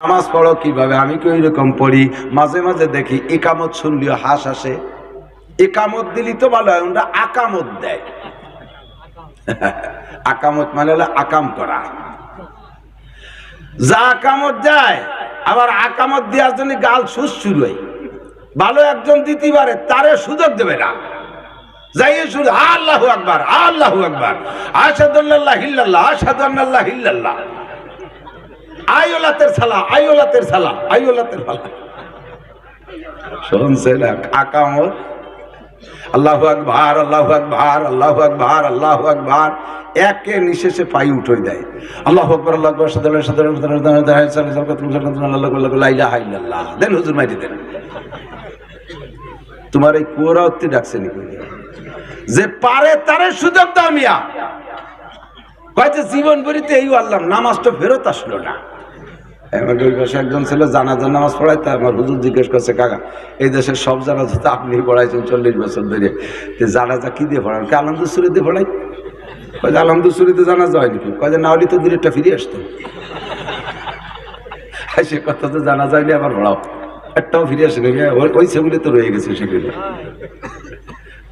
নামাজ পড়ো কিভাবে? আমি কি ওই রকম পড়ি? মাঝে মাঝে দেখি ইকামত শুনলেও হাস আসে। ইকামত দিলি তো ভালো হয়, ওরা আকামত দেয়। আকামত মানে হলো আকাম করা, যা আকামত যায়। আবার আকামত দেওয়ার জন্য গাল সুস শুরু হয়। ভালো একজন দিতে পারে, তারে সুযোগ দেবে না। যাইয়ে শুরু আল্লাহু আকবার, আল্লাহু আকবার, আশহাদু আল্লা ইল্লাল্লাহ, আশহাদু আন্নাল্লাহ ইল্লাল্লাহ, আইওলাতের সালা, আইওলাতের সালা, আইওলাতের সালা। শুনছেন আকামত? আল্লাহু আকবার, আল্লাহু আকবার, আল্লাহু আকবার, আল্লাহু আকবার, একে নিশেষে পাই উঠে দেয়। আল্লাহু আকবার, আল্লাহু আকবার, দেন হুজুর মাইরি দেন। তোমার এই কুয়োরা অতি ডাকছে নি? যে পারে তারে সুযোগ দাও মিয়া। কয়েছে জীবন ভরিতে এই আল্লাহ, নামাজটা ফেরত আসলো না। একজন ছিল জানাজার নামাজ পড়াইতে, আমার হুজুর জিজ্ঞেস করছে, কাকা এই দেশের সব জানাজা তো আপনি পড়াইছেন 40 বছর ধরে, জানাজা কি দিয়ে পড়ান? আলহামদুল সুরি দিয়ে পড়াই। কয় আলহামদুল সুরিতে জানাজা হয় নাকি? কয় না হলে তো দূরেরটা ফিরে আসতো। সে কথা তো জানা যায়নি, আবার পড়াও একটাও ফিরে আসেনি। ওই সেগুলি তো রয়ে গেছে সেগুলি।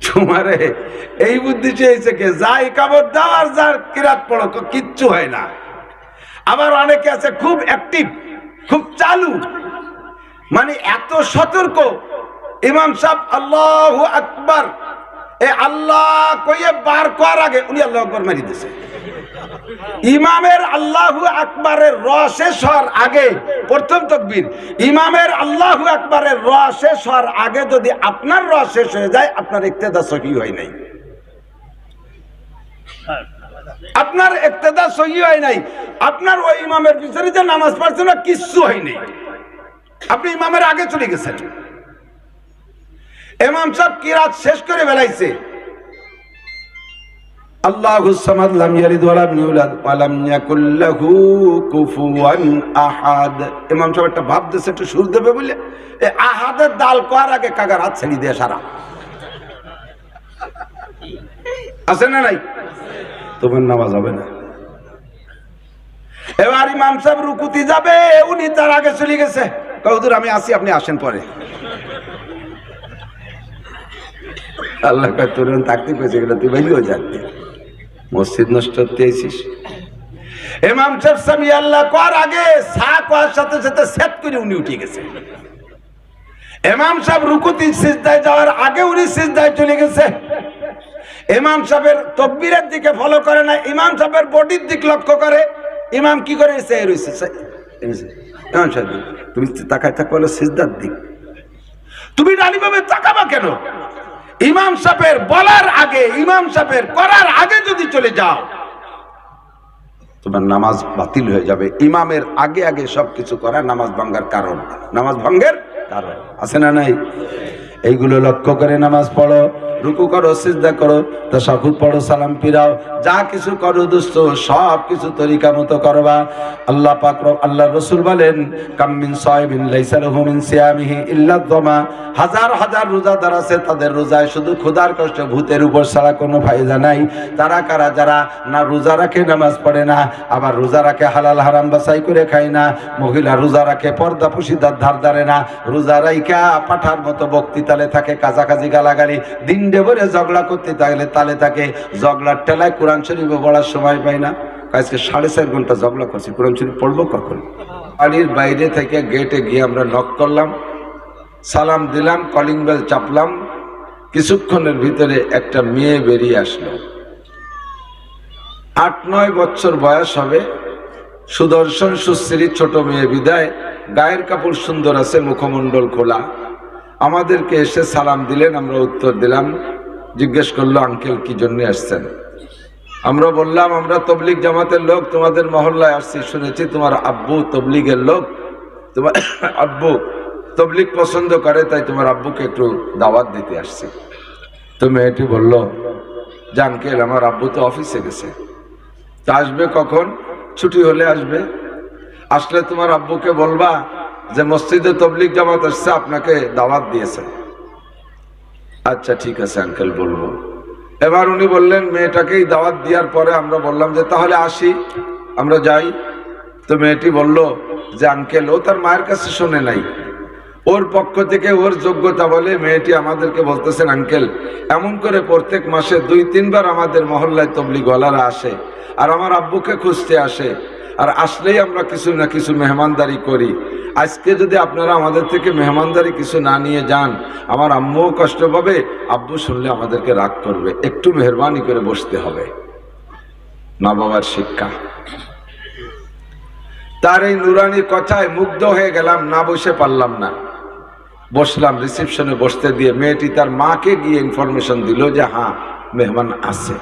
তোমারে এই বুদ্ধি চেয়েছে কে? যাই কাবর দাও আর যার কিরাত পড়ো, কিচ্ছু হয় না। আবার অনেকে আছে খুব অ্যাক্টিভ, খুব চালু, মানে এত সতর্ক। ইমাম সাহেব আল্লাহু আকবার, এ আল্লাহ কইয়ে বার করার আগে উনি আল্লাহু আকবার মারি দিয়েছে। ইমামের আল্লাহু আকবারের র শেষ হওয়ার আগে প্রথম তাকবীর, ইমামের আল্লাহু আকবারের র শেষ হওয়ার আগে যদি আপনার র শেষ হয়ে যায়, আপনার ইক্তেদা সহি হয় নাই। আপনার ইক্তেদা সহি হয় নাই। আপনার ওই ইমামের পিছনে যে নামাজ পড়ছেন না, কিচ্ছু হয় নাই। আপনি ইমামের আগে চলে গেছেন। ইমাম সাহেব কিরাত শেষ করে বেলাইছে, আল্লাহুস সামাদ লাম ইয়ালিদ ওয়া লাম ইউলাদ ওয়া লাম ইয়াকুল লাহু কুফুয়ান আহাদ। ইমাম সাহেব একটা ভাব দিয়েছে, একটু সুর দেবে বলে এই আহাদের দাল করার আগে কাকার হাত ছেড়ে দিয়ে সারা আছে না নাই? তোমার নামাজ হবে না। এবার ইমাম সাহেব রুকুতে যাবে, উনি তার আগে চলে গেছে। হুজুর আমি আসি, আপনি আসেন পরে। আল্লাহ কয় তোর থাকতে কইছে, এটা তুই বাইরেও যাচ্ছি, মসজিদ নষ্ট করতে আইছিস। ইমাম সাহেব সামি আল্লাহ কর আগে সা করার সাথে সাথে সেট করে উনি উঠে গেছে। ইমাম সাহেব রুকুতে সিজদায় যাওয়ার আগে উনি সিজদায় চলে গেছে। ইমাম সাহেবের তাকবীরের দিকে ফলো করে না, ইমাম সাহেবের বডির দিক লক্ষ্য করে। ইমাম কি করে এসে রইছে? ইমাম সাহেব তুমি তাকায় থাকো হলো সিজদার দিক, তুমি ডালিভাবে তাকাবা কেন? ইমাম সাহেবের বলার আগে, ইমাম সাহেবের করার আগে যদি চলে যাও, তোমার নামাজ বাতিল হয়ে যাবে। ইমামের আগে আগে সবকিছু করা নামাজ ভাঙ্গার কারণ, নামাজ ভঙ্গের কারণ আছে না নাই? এইগুলো লক্ষ্য করে নামাজ পড়ো, রুকু করো, সিজদা করো, তাশাহুদ পড়ো, সালাম ফিরাও, যা কিছু করো দোস্ত সব কিছু তরিকা মতো করবা। আল্লাহ পাক আল্লাহর রাসূল বলেন, কাম মিন সাইবিন লাইসা লাহু মিন সিয়ামিহি ইল্লা যামা। হাজার হাজার রোজাদার আছে, তাদের রোজায় শুধু ক্ষুধার কষ্ট, ভূতের উপর ছাড়া কোনো ফায়দা নাই। তারা কারা? যারা না রোজা রাখে, নামাজ পড়ে না, আবার রোজা রাখে হালাল হারাম বাছাই করে খায় না, মহিলা রোজা রাখে পর্দা পুশিদার ধার ধারে না, রোজা রাইখা পাঠার মতো বক্তৃতালে থাকে, কাজাকাজি গালাগালি, দিন ডেবরে ঝগড়া করতে থাকলে তালে থাকে, ঝগড়ার টেলায় কোরআন শরীফ পড়ার সময় পাই না। আজকে 4.5 ঘন্টা ঝগড়া করছি, কোরআন শরীফ পড়বো কখন? বাড়ির বাইরে থেকে গেটে গিয়ে আমরা নক করলাম, সালাম দিলাম, কলিং বেল চাপলাম, কিছুক্ষণের ভিতরে একটা মেয়ে বেরিয়ে আসলো। 8-9 বছর বয়স হবে, সুদর্শন সুশ্রী ছোট মেয়ে বিদায়, গায়ের কাপড় সুন্দর আছে, মুখমণ্ডল খোলা। আমাদেরকে এসে সালাম দিলেন, আমরা উত্তর দিলাম। জিজ্ঞেস করলো, আঙ্কেল কি জন্য আসছেন? আমরা বললাম, আমরা তবলিগ জামাতের লোক, তোমাদের মহল্লায় আসছি, শুনেছি তোমার আব্বু তবলিগের লোক, তোমার আব্বু তবলিগ পছন্দ করে, তাই তোমার আব্বুকে একটু দাওয়াত দিতে আসছি। তো মেয়েটি বলল যে আঙ্কেল আমার আব্বু তো অফিসে গেছে, তা আসবে কখন? ছুটি হলে আসবে। আসলে তোমার আব্বুকে বলবা যে মসজিদে তবলিগ জামাত আসছে, আপনাকে দাওয়াত দিয়েছে। আচ্ছা ঠিক আছে আঙ্কেল, বলবো। এবার উনি বললেন, মেয়েটাকেই দাওয়াত দেওয়ার পরে আমরা বললাম যে তাহলে আসি, আমরা যাই। তো মেয়েটি বলল যে আঙ্কেল, ও তার মায়ের কাছে শোনে নাই, ওর পক্ষ থেকে ওর যোগ্যতা বলে মেয়েটি আমাদেরকে বলতেছেন, আঙ্কেল এমন করে প্রত্যেক মাসে 2-3 বার আমাদের মহল্লায় তবলিগওয়ালারা আসে আর আমার আব্বুকে খুঁজতে আসে, আর আসলেই আমরা কিছু না কিছু মেহমানদারি করি। আজকে যদি আপনারা আমাদের থেকে মেহমানদারি কিছু না নিয়ে যান, আমার আম্মুও কষ্ট পাবে, আব্বু শুনলে আমাদেরকে রাগ করবে, একটু মেহরবানি করে বসতে হবে। মা বাবার শিক্ষা। তার এই নুরানি কথায় মুগ্ধ হয়ে গেলাম, না বসে পারলাম না, বসলাম। রিসেপশনে বসতে দিয়ে মেয়েটি তার মাকে গিয়ে ইনফরমেশন দিল যে হ্যাঁ মেহমান আছে।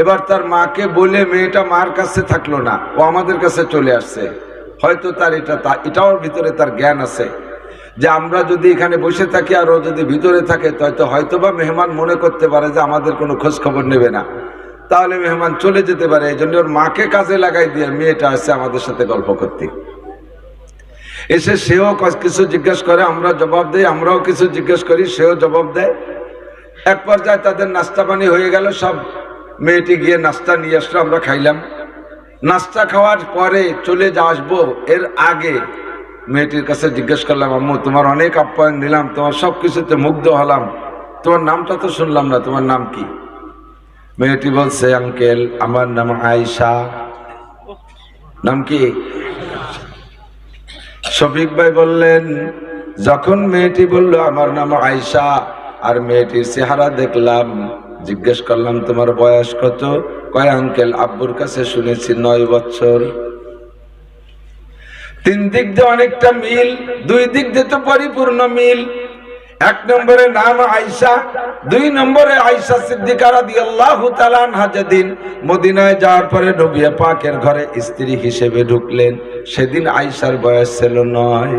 এবার তার মাকে বলে মেয়েটা মার কাছে থাকলো না, ও আমাদের কাছে চলে আসছে। হয়তো তার এটাও ভিতরে তার জ্ঞান আছে যে আমরা যদি এখানে বসে থাকি আর ও যদি ভিতরে থাকে হয়তোবা মেহমান মনে করতে পারে যে আমাদের কোনো খোঁজ খবর নেবে না, তাহলে মেহমান চলে যেতে পারে। এই জন্য ওর মাকে কাজে লাগাই দিয়ে মেয়েটা আসছে আমাদের সাথে গল্প করতে। এসে সেও কিছু জিজ্ঞেস করে, আমরা জবাব দেই, আমরাও কিছু জিজ্ঞেস করি, সেও জবাব দেয়। এক পর্যায়ে তাদের নাস্তা পানি হয়ে গেল সব। মেয়েটি গিয়ে নাস্তা নিয়ে আসলো, আমরা খাইলাম। নাস্তা খাওয়ার পরে চলে আসবো, এর আগে মেয়েটির কাছে জিজ্ঞেস করলাম, আম্মু তোমার অনেক আপ্যায়ন নিলাম, তোমার সব কিছুতে মুগ্ধ হলাম, তোমার নামটা তো শুনলাম না, তোমার নাম কি? মেয়েটি বলছে, আঙ্কেল আমার নাম আয়েশা। নাম কি? শফিক ভাই বললেন, যখন মেয়েটি বলল আমার নাম আয়েশা আর মেয়েটির চেহারা দেখলাম, জিজ্ঞেস করলাম তোমার বয়স কত? কয় আঙ্কেল আব্বুর কাছে শুনেছি 9 বছর। 3 দিক দিয়ে অনেকটা মিল, 2 দিক দিয়ে তো পরিপূর্ণ মিল। 1 নম্বরে নাম আয়েশা, 2 নম্বরে আয়েশা সিদ্দিকা রাদিয়াল্লাহু তাআলা আনহা যেদিন মদিনায় যাওয়ার পরে নবী পাকের ঘরে স্ত্রী হিসেবে ঢুকলেন, সেদিন আয়েশার বয়স ছিল 9।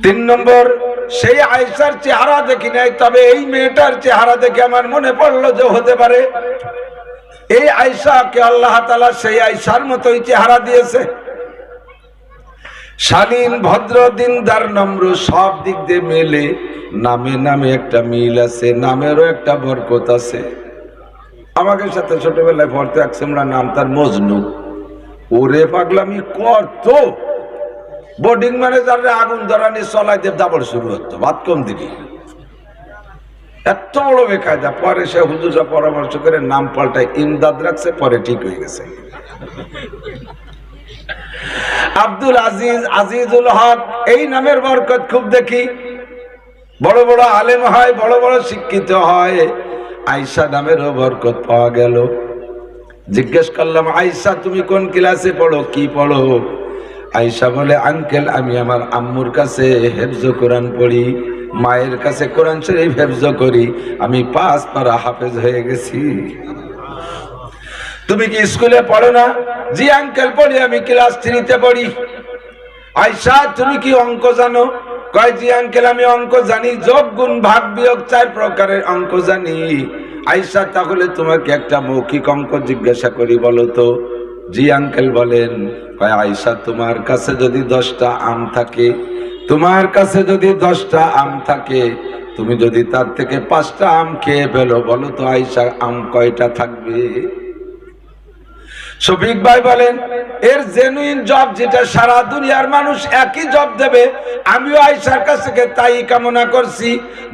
3 নম্বর, সেই আয়েশার চেহারা দেখি নাই, তবে এই মেয়েটার চেহারা দেখে আমার মনে পড়লো যে হতে পারে এই আয়েশাকে আল্লাহ তাআলা সেই আয়েশার মতোই চেহারা দিয়েছে। শালীন, ভদ্র, দিনদার, নম্র, সব দিক দিয়ে মেলে। নামে নামে একটা মিল আছে, নামেরও একটা বরকত আছে। আমাকে সাথে ছোটবেলায় পড়তে আসছে, আমরা নাম তার মজনু। ওরে পাগলামি করতো, বোর্ডিং ম্যানেজারে আগুন ধরানি চলাইতে দাবড় শুরু হতো, ভাত কম দিবি, এত বড় বেকায়দা। পরে সে হুজুরা পরামর্শ করে নাম পাল্টায় ইমদাদ রাখছে, পরে ঠিক হয়ে গেছে। আব্দুল আজিজ, আজিজুল হক, এই নামের বরকত খুব দেখি। বড় বড় আলেম হয়, বড় বড় শিক্ষিত হয়। আয়েশা নামেরও বরকত পাওয়া গেল। জিজ্ঞেস করলাম, আয়েশা তুমি কোন ক্লাসে পড়ো, কি পড়ো? আয়েশা বলে, আঙ্কেল আমি আমার আম্মুর কাছে হেফজ কোরআন পড়ি, মায়ের কাছে কোরআন শরীফ হেফজ করি, আমি 5 পারা হাফেজ হয়ে গেছি। তুমি কি স্কুলে পড়ো না? জি আঙ্কেল পড়ি, আমি ক্লাস 3-তে পড়ি। আয়েশা তুমি কি অঙ্ক জানো? কয় জি আঙ্কেল আমি অঙ্ক জানি, যোগ গুণ ভাগ বিয়োগ 4 প্রকারের অঙ্ক জানি। আয়েশা তাহলে তোমাকে একটা মৌখিক অঙ্ক জিজ্ঞাসা করি, বলো তো। জি আঙ্কেল বলেন। কয় আয়েশা তোমার কাছে যদি 10টা আম থাকে, তোমার কাছে যদি 10টা আম থাকে, তুমি যদি তার থেকে 5টা আম খেয়ে ফেলো, বলো তো আয়েশা আম কয়টা থাকবে? শফিক ভাই বলেন, এর জেনুইন জব যেটা সারা দুনিয়ার মানুষ একই জব দেবে, আমিও আয়েশার কাছ থেকে তাই কামনা করছি।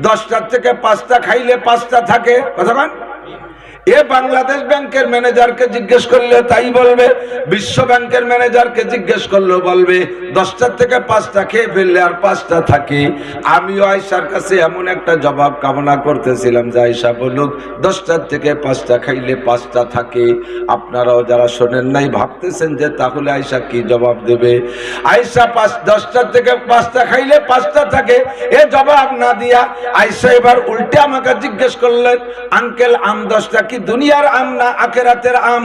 10টার থেকে 5টা খাইলে 5টা থাকে। কথা বলেন। এ বাংলাদেশ ব্যাংকের ম্যানেজারকে জিজ্ঞেস করলে তাই বলবে, বিশ্ব ব্যাংকের ম্যানেজারকে জিজ্ঞেস করলেও বলবে 10টার থেকে 5টা খেয়ে ফেললে আর 5টা থাকে। আমিও আয়েশার কাছে এমন একটা জবাব কামনা করতেছিলাম যে আয়েশা বলুক 10টার থেকে 5টা খাইলে 5টা থাকে। আপনারাও যারা শোনেন নাই ভাবতেছেন যে তাহলে আয়েশা কি জবাব দেবে। আয়েশা 10টার থেকে 5টা খাইলে 5টা থাকে এ জবাব না দিয়া আয়েশা এবার উল্টে আমাকে জিজ্ঞেস করলেন, আঙ্কেল আম 10টা কি দুনিয়ার আম না আখিরাতের আম?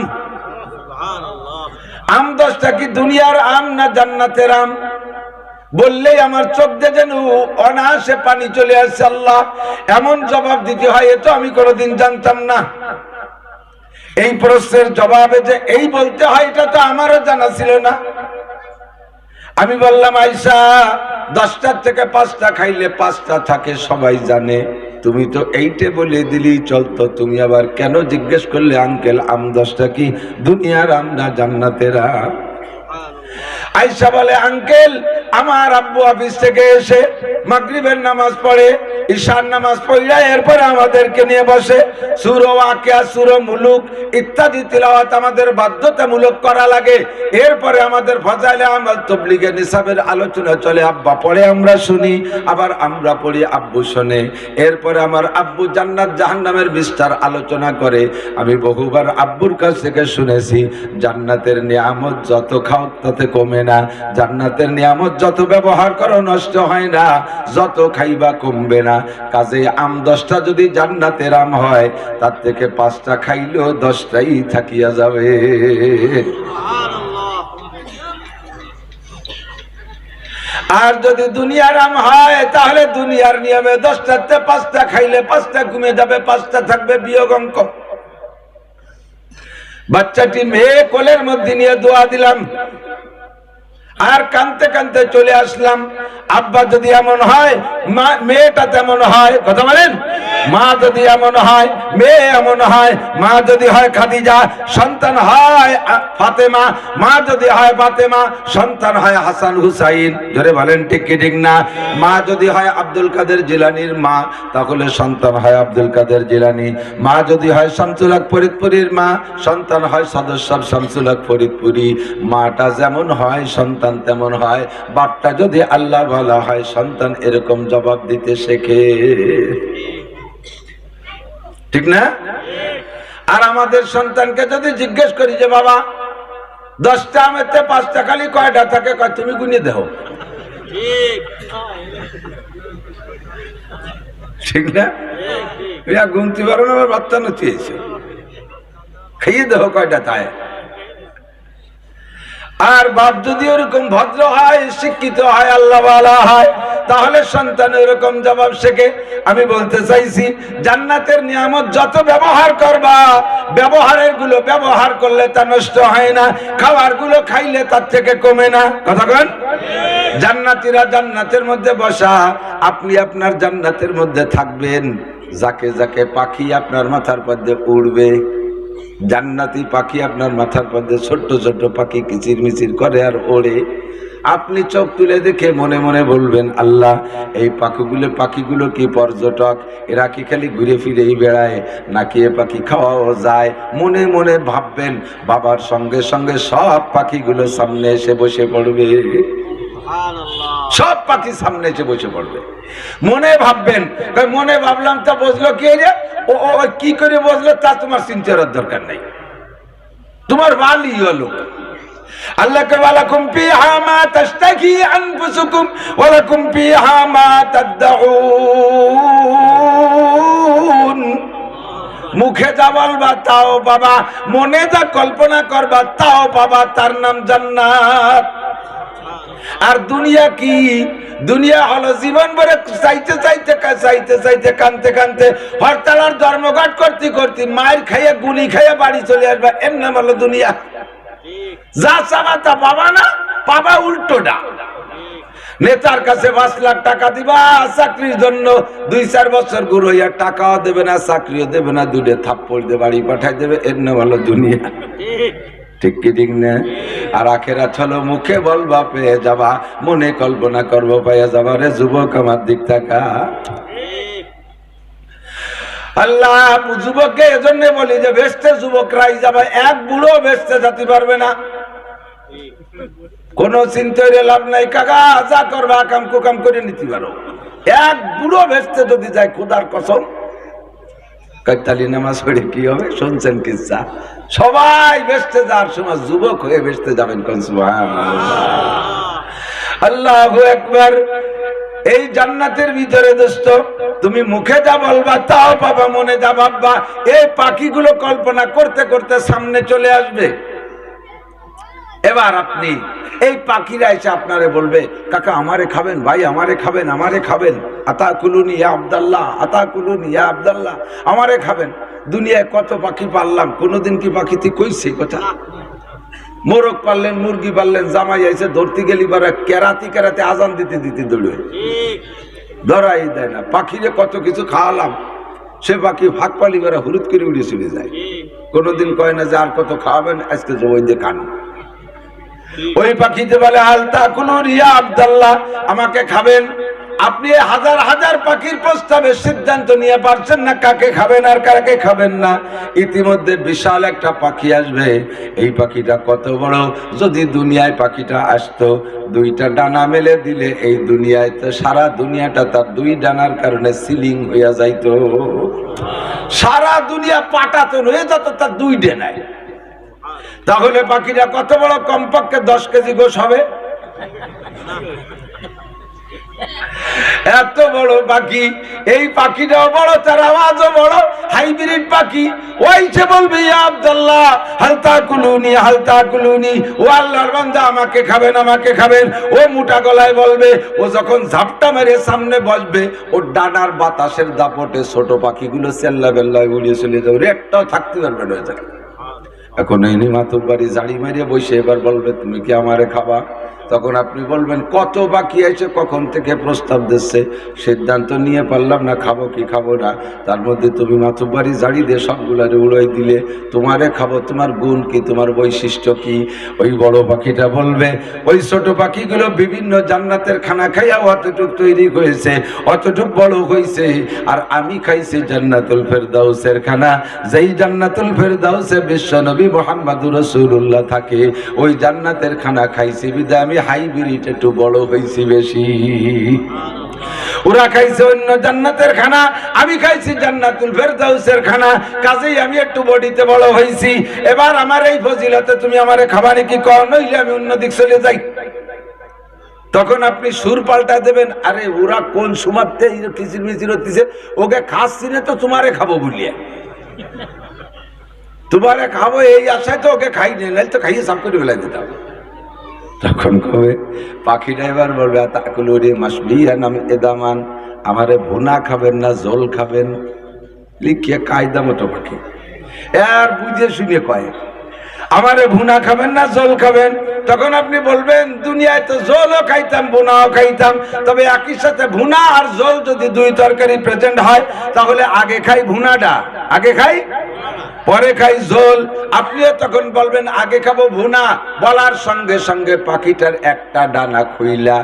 আম 10টা কি দুনিয়ার আম না জান্নাতের আম? বললেই আমার চোখ দিয়ে যেন অনায়াসে পানি চলে আসছে। আল্লাহ, এমন জবাব দিতে হয় এ তো আমি কোনোদিন জানতাম না। এই প্রশ্নের জবাবে যে এই বলতে হয় এটা তো আমারও জানা ছিল না। আমি বললাম, আয়েশা 10টার থেকে 5টা খাইলে 5টা থাকে সবাই জানে, তুমি তো এইটা বলে দিলেই চলতো, তুমি আবার কেন জিজ্ঞেস করলে আঙ্কেল আম 10টা কি দুনিয়ার আম না জান্নাতের আম? আয়েশা বলে, আঙ্কেল আমার আব্বু অফিস থেকে এসে মাগরিবের নামাজ পড়ে, ঈশার নামাজ পড়ে এরপরে আমাদেরকে নিয়ে বসে সূরা ওয়াকিয়া, সূরা মুলুক ইত্যাদি তিলাওয়াত আমাদের বাধ্যতামূলক করা লাগে। এরপরে আমাদের ফাজাইলে আমাল তাবলীগে নিসাবের আলোচনা চলে, আব্বা পড়ে আমরা শুনি, আবার আমরা পড়ি আব্বু শোনে। এরপরে আমার আব্বু জান্নাত জাহান্নামের বিস্তার আলোচনা করে। আমি বহুবার আব্বুর কাছ থেকে শুনেছি, জান্নাতের নিয়ামত যত খাও তত কমে না, জান্নাতের নিয়ামত যত ব্যবহার করো নষ্ট হয় না, যত খাইবা কমবে না। কাজে আম 10টা যদি জান্নাতের আম হয়, তার থেকে 5টা খাইলেও 10টাই থাকিয়া যাবে। আর যদি দুনিয়ার আম হয়, তাহলে দুনিয়ার নিয়মে 10টাতে 5টা খাইলে 5টা কমে যাবে, 5টা থাকবে বিয়োগ অঙ্ক। বাচ্চাটি মেয়ে কোলের মধ্যে নিয়ে দোয়া দিলাম, আর কানতে কানতে চলে আসলাম। আব্বা যদি এমন হয়, মেয়েটা তেমন হয়, কথা বলেন। মা যদি এমন হয়, মেয়ে এমন হয়। মা যদি হয় খাদিজা, সন্তান হয় ফাতেমা। মা যদি হয় ফাতেমা, সন্তান হয় হাসান হুসাইন। জোরে বলেন ঠিক কি ঠিক না? মা যদি হয় আব্দুল কাদের জিলানীর মা, তাহলে সন্তান হয় আব্দুল কাদের জিলানী। মা যদি হয় শামসুল হক ফরিদপুরীর মা, সন্তান হয় সদস্য শামসুল হক ফরিদপুরী। মাটা যেমন হয় সন্তান তেমন হয়। বাপটা যদি আল্লাহ ভালো হয়, সন্তান এরকম জবাব দিতে শেখে, ঠিক না? আর আমাদের সন্তানকে যদি জিজ্ঞেস করি যে বাবা 10টা আমেতে 5টা খালি কয়টা থাকে, তুমি গুনে দেও, ঠিক না? গুনতে পারো না, বাচ্চা নথিয়েছে, খাইয়ে দেহ কয়টা তাই। আর বাপ যদি ওরকম ভদ্র হয়, শিক্ষিত হয়, আল্লাহ ওয়ালা হয়, তাহলে সন্তান এরকম জবাব শেখে। আমি বলতে চাইছি, জান্নাতের নিয়ামত যত ব্যবহার করবা, ব্যবহারের গুলো ব্যবহার করলে তা নষ্ট হয় না, খাওয়ার গুলো খাইলে তার থেকে কমে না, কথা বলেন। জান্নাতীরা জান্নাতের মধ্যে বসা, আপনি আপনার জান্নাতের মধ্যে থাকবেন, যাকে যাকে পাখি আপনার মাথার মধ্যে উড়বে। জান্নাতি পাখি আপনার মাথার মধ্যে ছোট্ট ছোট্ট পাখি কিচির মিচির করে আর ওড়ে। আপনি চোখ তুলে দেখে মনে মনে বলবেন, আল্লাহ এই পাখিগুলো কি পর্যটক? এরা কি খালি ঘুরে ফিরেই বেড়ায়, নাকি এ পাখি খাওয়াও যায়? মনে মনে ভাববেন। বাবার সঙ্গে সঙ্গে সব পাখিগুলো সামনে এসে বসে পড়বে, সব পাখি সামনে এসে বসে পড়বে। মনে ভাববেন, মনে ভাবলাম তা বুঝলো কি রে, ও কি করে বুঝলো তা তোমার চিন্তার দরকার নাই, তোমার ভালোই হলো। আল্লাহ কে ওয়ালাকুম ফিহা মা তাশতাহি আনফুসুকুম ওয়ালাকুম ফিহা মা তাদউন। মুখে যা বলবা তাও বাবা, মনে যা কল্পনা করবা তাও বাবা, তার নাম জান্নাত। আর দুনিয়া কি? দুনিয়া হলো জীবন ভরে চাইতে চাইতে চাইতে চাইতে কানতে কানতে হরতালার ধর্মঘট করতে করতে মায়ের খাইয়া গুলি খাইয়া বাড়ি চলে আসবা, এর নাম হলো দুনিয়া। যা চাবা তা পাবা না, পাবা উল্টোটা। নেতার কাছে 5 লাখ টাকা দিবা চাকরির জন্য, 2-4 বছর গুরু হইয়া টাকাও দেবে না, চাকরিও দেবে না, 2 থাপ্পড় দিয়ে বাড়ি পাঠাই দেবে, এর নাম হলো দুনিয়া, ঠিক কি ঠিক না? আর আখেরাত হলো মুখে বলবা পেয়ে যাবা, মনে কল্পনা করবো পাইয়া যাবা। রে যুবক আমার দিক থাকা, আল্লাহ যুবককে এজন্য বলি যে বেস্টে যুবকরাই যাবে, এক বুড়ো বেস্টে যেতে পারবে না। কোন চিন্তায় লাভ নাই কাকা, যা করবা কাম কুকাম করে নিতে পারো। এক বুড়ো বেস্টে যদি যায়, খোদার কসম, কাকতালি নামাজ পড়ে কি হবে শুনছেন কিসা? সবাই বেস্টে যাওয়ার সময় যুবক হয়ে বেস্টে যাবেন। কোন সুবহানাল্লাহ, আল্লাহু আকবার। এই জান্নাতের ভিতরে দোস্ত, তুমি মুখে যা বলবা তাও পাবা, মনে যা ভাববা। এই পাখিগুলো কল্পনা করতে করতে সামনে চলে আসবে। এবার আপনি এই পাখিরা এসে আপনারে বলবে, কাকা আমারে খাবেন, ভাই আমারে খাবেন, আমারে খাবেন, আতাকুলুনি ইয়া আব্দুল্লাহ, আতাকুলুনি ইয়া আব্দুল্লাহ, আমারে খাবেন। দুনিয়ায় কত পাখি পাললাম, কোনোদিন কি পাখিতে কইছে কথা? মোরগ পাললেন, মুরগি পাললেন, জামাই আইছে ধরতে গেলি বারা কেরাতি কেরাতে আজান দিতে দিতে দৌড়ে, ধরাই দেয় না। পাখিরে কত কিছু খাওয়ালাম, সে পাখি ফাঁক পালি বারা হুরুত করে উড়ে চলে যায়। কোনোদিন কয় না যে আর কত খাওয়াবেন, আজকে জবাই দিয়ে খান। ওই পাখিতে বলে হালতা কুলু রিয়া আব্দুল্লাহ, আমাকে খাবেন। আপনি হাজার হাজার পাখির প্রস্তাবে সিদ্ধান্ত নিয়ে পারছেন না কাকে খাবেন আর কাকে খাবেন না। ইতিমধ্যে বিশাল একটা পাখি আসবে। এই পাখিটা কত বড়, যদি দুনিয়ায় পাখিটা আসতো, দুইটা ডানা মেলে দিলে এই দুনিয়ায় তো সারা দুনিয়াটা তার দুই ডানার কারণে সিলিং হইয়া যাইতো। সারা দুনিয়া পাটাতন হয়ে যেত তার দুই ডানায়। তাহলে পাখিটা কত বড়, কমপক্ষে 10 কেজি গোশ হবে। এত বড় পাখি, এই পাখিটাও বড়, তার আওয়াজও বড়, হাইব্রিড পাখি। ওই যে বলবে ইয়া আব্দুল্লাহ হালতা কুলুনি, হালতা কুলুনি, ও আল্লাহর বান্দা আমাকে খাবেন, আমাকে খাবেন। ও মোটা গলায় বলবে। ও যখন ঝাপটা মেরে সামনে বসবে, ও ডানার বাতাসের দাপটে ছোট পাখিগুলো চেল্লা বেল্লায় উড়িয়ে চলে যাবে, একটাও থাকতে পারবে না। এখন এই মাতুব্বাড়ি জাড়ি মারিয়ে বসে এবার বলবে তুমি কি আমারে খাবা? তখন আপনি বলবেন কত বাকি আছে, কখন থেকে প্রস্তাব দিচ্ছে, সিদ্ধান্ত নিয়ে পারলাম না খাবো কি খাবো না। তার মধ্যে তুমি মাতুব্বাড়ি জাড়ি দিয়ে সবগুলারে উড়াই দিলে, তোমারে খাবো, তোমার গুণ কি, তোমার বৈশিষ্ট্য কি? ওই বড় পাখিটা বলবে ওই ছোট পাখিগুলো বিভিন্ন জান্নাতের খানা খাইয়া অতটুক তৈরি হয়েছে, অতটুক বড় হয়েছে, আর আমি খাইছি জান্নাতুল ফেরদাউসের খানা। যেই জান্নাতুল ফেরদাউসে বিশ্বনবী মুহাম্মদুর রাসূলুল্লাহ থাকে, ওই জান্নাতের খানা খাইছি বিদায় আমি হাইব্রিড একটু বড় হয়েছি বেশি। ওরা খাইছে অন্য জান্নাতের খানা, আমি খাইছি জান্নাতুল ফেরদাউসের খানা, কাজেই আমি একটু বডিতে বড় হয়েছি। এবার আমার এই ফজিলতে তুমি আমারে খাবারে কি কর, নইলে আমি অন্য দিক চলে যাই। তখন আপনি সুর পাল্টা দেবেন, আরে ওরা কোন সুমাতে কিচির মিচির হচ্ছে, ওকে খাচ্ছি না তো তোমারে খাবো বলিয়া, তোমারে খাবো এই আশায় তো ওকে খাই নেই, নাহলে তো খাইয়ে সাফ করে ফেলাই দিতাম। তখন কবে পাখিটা এবার বলবে তাকুলুরি মাসবিয়া নাম এদামান, আমারে ভুনা খাবেন না জল খাবেন? লিখিয়ে কায়দা মতো পাখি আর বুঝে শুনে কয় আমারে ভুনা খাবেন না জল খাবেন। তখন আপনি বলবেন দুনিয়ায় তো জলও খাইতাম ভুনাও খাইতাম, তবে একই সাথে ভুনা আর জল যদি দুই তরকারি প্রেজেন্ট হয়, তাহলে আগে খাই ভুনাটা, আগে খাই পরে খাই ঝোল। আপনিও তখন বলবেন আগে খাবো ভুনা। বলার সঙ্গে সঙ্গে পাখিটার একটা ডানা খুইলা